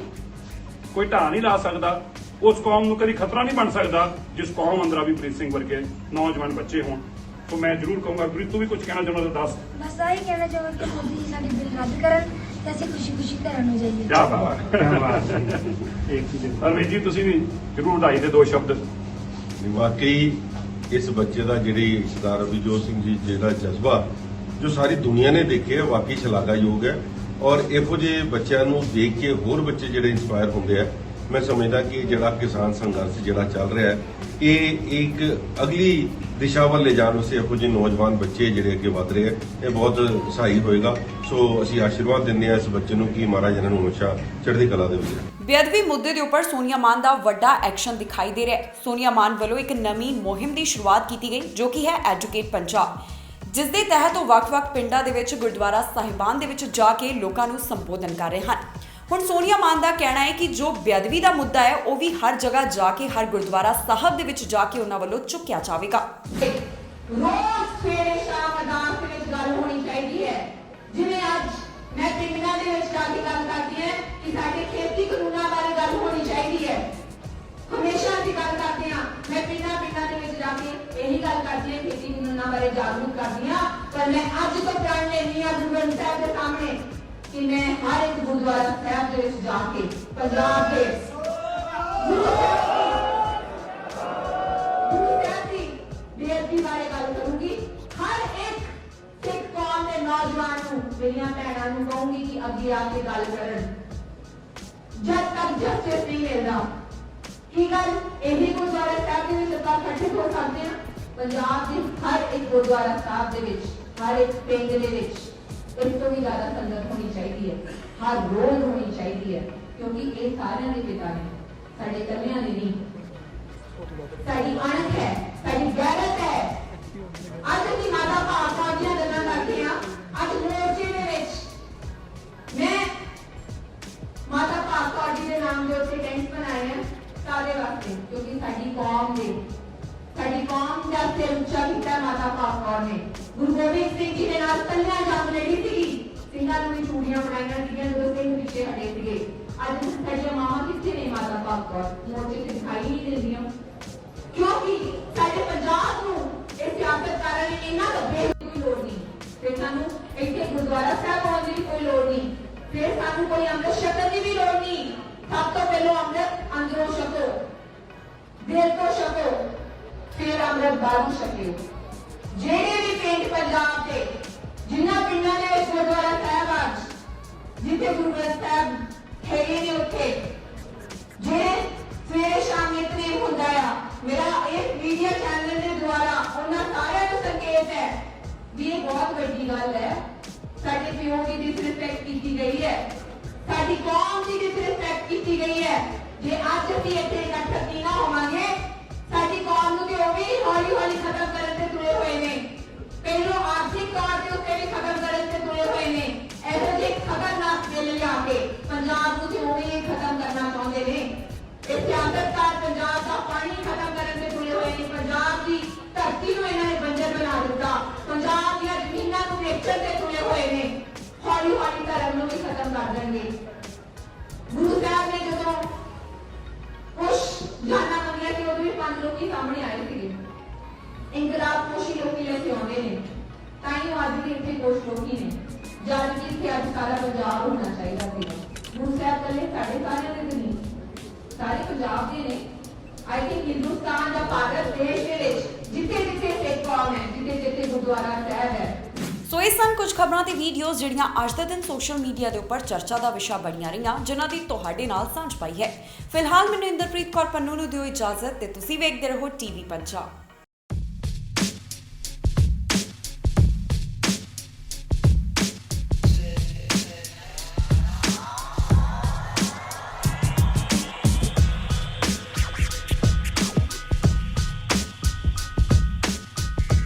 ਕੋਈ ਢਾਹ ਨਹੀਂ ਲਾ ਸਕਦਾ, ਉਸ ਕੌਮ ਨੂੰ ਕਦੀ ਖਤਰਾ ਨਹੀਂ ਬਣ ਸਕਦਾ ਜਿਸ ਕੌਮ ਅੰਦਰ ਅਭਿਪ੍ਰੀਤ ਸਿੰਘ ਵਰਗੇ ਨੌਜਵਾਨ ਬੱਚੇ ਹੋਣ। तो मैं जरूर कहूँगा गुरप्रीत तू भी कुछ कहना चाहना तो दस। बस यही कहना चाहूँगा कि मोदी जी साडी बिल रद्द करन ते असीं खुशी-खुशी घरां नूं जाइए। क्या बात है। एक चीज हरमीत जी तुसीं भी जरूर ढाई दे दो शब्द। वाकई इस बच्चे का जिहड़ी सरदार अभिजोत सिंह जी जिहड़ा जज्बा जो सारी दुनिया ने देखे है वाकई शलाघायोग है और इहो जिहे बच्चों नूं देख के होर बच्चे जिहड़े इंस्पायर होंदे हैं। मैं समझदा कि जिहड़ा किसान संघर्ष जिहड़ा चल रहा है ये एक अगली दिशा ਵੱਲ ले जाने वास्ते ਇਹੋ ਜਿਹੇ नौजवान बच्चे ਜਿਹੜੇ ਅੱਗੇ ਵਧ ਰਹੇ ਹੈ ਇਹ ਬਹੁਤ ਸਹਾਈ ਹੋਏਗਾ। ਸੋ ਅਸੀਂ ਆਸ਼ੀਰਵਾਦ ਦਿੰਦੇ ਹਾਂ ਇਸ ਬੱਚੇ ਨੂੰ ਕਿ ਮਹਾਰਾਜ ਇਹਨਾਂ ਨੂੰ ਹਮੇਸ਼ਾ ਚੜ੍ਹਦੀ ਕਲਾ ਦੇ ਵਿੱਚ। ਬੇਅਦਬੀ ਮੁੱਦੇ ਦੇ ਉੱਪਰ ਸੋਨੀਆ ਮਾਨ ਦਾ ਵੱਡਾ ਐਕਸ਼ਨ ਦਿਖਾਈ ਦੇ ਰਿਹਾ ਹੈ। ਸੋਨੀਆ ਮਾਨ ਵੱਲੋਂ ਇੱਕ ਨਵੀਂ ਮੁਹਿੰਮ ਦੀ ਸ਼ੁਰੂਆਤ ਕੀਤੀ ਗਈ ਜੋ ਕਿ ਹੈ ਐਜੂਕੇਟ ਪੰਜਾਬ, ਜਿਸ ਦੇ ਤਹਿਤ ਉਹ ਵੱਖ-ਵੱਖ ਪਿੰਡਾਂ ਦੇ ਵਿੱਚ ਗੁਰਦੁਆਰਾ ਸਾਹਿਬਾਨ ਦੇ ਵਿੱਚ ਜਾ ਕੇ ਲੋਕਾਂ ਨੂੰ ਸੰਬੋਧਨ ਕਰ ਰਹੇ ਹਨ। ਹੁਣ ਸੋਨੀਆ ਮਾਨ ਦਾ ਕਹਿਣਾ ਹੈ ਕਿ ਜੋ ਬੇਅਦਬੀ ਦਾ ਮੁੱਦਾ ਹੈ ਉਹ ਵੀ ਹਰ ਜਗ੍ਹਾ ਜਾ ਕੇ ਹਰ ਗੁਰਦੁਆਰਾ ਸਾਹਿਬ ਦੇ ਵਿੱਚ ਜਾ ਕੇ ਉਹਨਾਂ ਵੱਲੋਂ ਚੁੱਕਿਆ ਜਾਵੇਗਾ। रोज सवेरे शाम अदालत ਦੇ ਵਿੱਚ ਗੱਲ ਹੋਣੀ ਚਾਹੀਦੀ ਹੈ। ਜਿਵੇਂ ਅੱਜ ਮੈਂ ਪਿੰਡਾਂ ਦੇ ਵਿੱਚ ਜਾ ਕੇ ਗੱਲ ਕਰਦੀ ਹਾਂ ਕਿ ਸਾਡੇ ਖੇਤੀ ਕਾਨੂੰਨਾਂ ਬਾਰੇ ਗੱਲ ਹੋਣੀ ਚਾਹੀਦੀ ਹੈ। ਹਮੇਸ਼ਾ ਦੀ ਗੱਲ ਕਰਦੇ ਹਾਂ, ਮੈਂ ਪਿੰਡਾਂ ਦੇ ਵਿੱਚ ਜਾ ਕੇ ਇਹੀ ਗੱਲ ਕਰਦੀ ਹਾਂ, ਖੇਤੀ ਕਾਨੂੰਨਾਂ ਬਾਰੇ ਜਾਗਰੂਕ ਕਰਦੀ ਹਾਂ। ਪਰ ਮੈਂ ਅੱਜ ਤੋਂ ਪ੍ਰਣ ਲੈਂਦੀ ਹਾਂ ਗੁਰੂ ਗ੍ਰੰਥ ਸਾਹਿਬ ਦੇ ਸਾਹਮਣੇ ਕਿ ਮੈਂ ਹਰ ਇੱਕ ਗੁਰਦੁਆਰਾ ਸਾਹਿਬ ਦੇ ਵਿੱਚ ਜਾ ਕੇ ਪੰਜਾਬ ਦੇ बेअदबी बारे गल करूंगी। हर एक सिख कौम के नौजवान नूं मेरियां भैणां नूं कहूंगी कि अगे आके गल करन जब तक जस्टिस नहीं मिलदा। की गल यही गुरुद्वारा साहब दे विच ਆਪਾਂ इकट्ठे हो सकते हैं। पंजाब के हर एक गुरुद्वारा साहब दे विच हर एक पिंड दे विच इस तो भी ज्यादा संगत होनी चाहिए है, हर रोज होनी चाहिए है, क्योंकि ये सारे दे पिता ने साडे कलियां दे नहीं, साडी अणख है, साडी गैरत है। अज की माता भावना दी गल्लां करदे हां। अज मोर्चे दे विच मैं माता भावना जी दे नाम दे उत्ते टेंट बनाए हैं सारे वास्ते, क्योंकि साडी कौम दा सिर उच्चा कीता माता भावना ने। गुरु गोबिंद सिंह जी दे नाल तलियां जंग लड़ी सी, सिंघां नूं भी चूड़ियां बनाईयां सीगियां जदों सिंह पिछे हटे सीगे। अज साडियां मावां कित्थे ने माता भावना मोर्चे ते दिखाई नहीं दिंदियां, क्योंकि साडे पंजाब नूं इस सियासतकारां ने इन्ना दब्बे कोई लोड़ नहीं। फिर सानू इत्थे गुरुद्वारा साहब आउण दी कोई लोड़ नहीं, फिर सानू कोई अमृत छकण दी भी लोड़ नहीं। सब तो पहले अमृत अंदरों छको, दिल तो छको, फिर अमृत बाहरों छकियो। ਜਿਹੜੇ ਵੀ ਪਿੰਡ ਪੰਜਾਬ ਦੇ ਜਿਨ੍ਹਾਂ ਪਿੰਡਾਂ ਦੇ ਵਿੱਚ ਗੁਰਦੁਆਰਾ ਸਾਹਿਬ ਅੱਜ ਜਿੱਥੇ ਗੁਰੂ ਗ੍ਰੰਥ ਸਾਹਿਬ ਹੈਗੇ ਨੇ ਉੱਥੇ ਜਿਹੜੇ ਸਵੇਰੇ ਸ਼ਾਮ ਨਿਤਨੇਮ ਹੁੰਦਾ ਆ, ਮੇਰਾ ਇਸ ਮੀਡੀਆ ਚੈਨਲ ਦੇ ਦੁਆਰਾ ਉਹਨਾਂ ਸਾਰਿਆਂ ਨੂੰ ਸੰਕੇਤ ਹੈ ਵੀ ਇਹ ਬਹੁਤ ਵੱਡੀ ਗੱਲ ਹੈ। ਸਾਡੇ ਪਿਓ ਦੀ ਡਿਸਰਿਸਪੈਕਟ ਕੀਤੀ ਗਈ ਹੈ, ਸਾਡੀ ਕੌਮ ਦੀ ਡਿਸਰਿਸਪੈਕਟ ਕੀਤੀ ਗਈ ਹੈ। ਜੇ ਅੱਜ ਅਸੀਂ ਇੱਥੇ ਇਕੱਠੇ ਨਾ ਹੋਵਾਂਗੇ, ਸਾਡੀ ਕੌਮ ਨੂੰ ਤੇ ਉਹ ਵੀ ਹੌਲੀ-ਹੌਲੀ ਖਤਮ ਕਰਨ ਤੇ ਤੁਲੇ ਹੋਏ ਨੇ। ਪਹਿਲੋਂ ਆਰਥਿਕ ਤੌਰ ਤੇ ਉੱਤੇ ਵੀ ਖਤਮ ਕਰਨ ਤੇ ਤੁਲੇ ਹੋਏ ਨੇ। ਇਹੋ ਜਿਹੇ ਖਤਰਨਾਕ ਵੇਲੇ ਲਿਆ ਕੇ ਪੰਜਾਬ ਨੂੰ ਤੇ ਉਹ ਵੀ ਖਤਮ ਕਰਨਾ ਚਾਹੁੰਦੇ ਨੇ। ਇਹ ਸਿਆਸਤਕਾਰ ਪੰਜਾਬ ਦਾ ਪਾਣੀ ਖਤਮ ਕਰਨ ਤੇ ਤੁਲੇ ਹੋਏ ਨੇ। ਪੰਜਾਬ ਦੀ ਧਰਤੀ ਨੂੰ ਇਹਨਾਂ ਨੇ ਬੰਜਰ ਬਣਾ ਦਿੱਤਾ। ਪੰਜਾਬ ਦੀਆਂ ਜ਼ਮੀਨਾਂ ਨੂੰ ਵੇਚਣ ਤੇ ਤੁਲੇ ਹੋਏ ਨੇ। ਹੌਲੀ-ਹੌਲੀ ਧਰਮ ਨੂੰ ਵੀ ਖਤਮ ਕਰ ਦੇਣਗੇ। ਗੁਰੂ ਸਾਹਿਬ ਨੇ ਜਦੋਂ ਕੁਛ ਜਾਨਾਂ ਮੰਗੀਆਂ ਸੀ, ਉਦੋਂ ਵੀ 5 ਲੋਕੀ ਸਾਹਮਣੇ ਆਏ ਸੀਗੇ। ਇਨਕਲਾਬ ਕੁਛ ਹੀ ਲੋਕੀ ਲੈ ਕੇ ਆਉਂਦੇ ਨੇ, ਤਾਂ ਹੀ ਉਹ ਅੱਜ ਵੀ ਇੱਥੇ ਕੁਛ ਲੋਕੀ ਨੇ। ਜਦ ਕਿ ਇੱਥੇ ਅੱਜ ਸਾਰਾ ਪੰਜਾਬ ਹੋਣਾ ਚਾਹੀਦਾ ਸੀ। ਗੁਰੂ ਸਾਹਿਬ ਕੱਲੇ ਸਾਡੇ ਸਾਰਿਆਂ ਦੇ ਨਹੀਂ, ਸਾਰੇ ਪੰਜਾਬ ਦੇ ਨੇ। ਆਈ ਥਿੰਕ ਹਿੰਦੁਸਤਾਨ ਦਾ ਭਾਰਤ ਦੇਸ਼ ਦੇ ਵਿੱਚ ਜਿੱਥੇ ਸਿੱਖ ਕੌਮ ਹੈ, ਜਿੱਥੇ ਗੁਰਦੁਆਰਾ ਸਾਹਿਬ ਹੈ। ਸੋ ਇਹ ਸਨ ਕੁਝ ਖਬਰਾਂ ਤੇ ਵੀਡੀਓਜ਼ ਜਿਹੜੀਆਂ ਅੱਜ ਦੇ ਦਿਨ ਸੋਸ਼ਲ ਮੀਡੀਆ ਦੇ ਉੱਪਰ ਚਰਚਾ ਦਾ ਵਿਸ਼ਾ ਬਣੀਆਂ ਰਹੀਆਂ, ਜਿਨ੍ਹਾਂ ਦੀ ਤੁਹਾਡੇ ਨਾਲ ਸਾਂਝ ਪਾਈ ਹੈ। ਫਿਲਹਾਲ ਮੈਨੂੰ ਇੰਦਰਪ੍ਰੀਤ ਕੌਰ ਪੰਨੂ ਨੂੰ ਦਿਓ ਇਜਾਜ਼ਤ ਤੇ ਤੁਸੀਂ ਵੇਖਦੇ ਰਹੋ ਟੀਵੀ ਪੰਜਾਬ।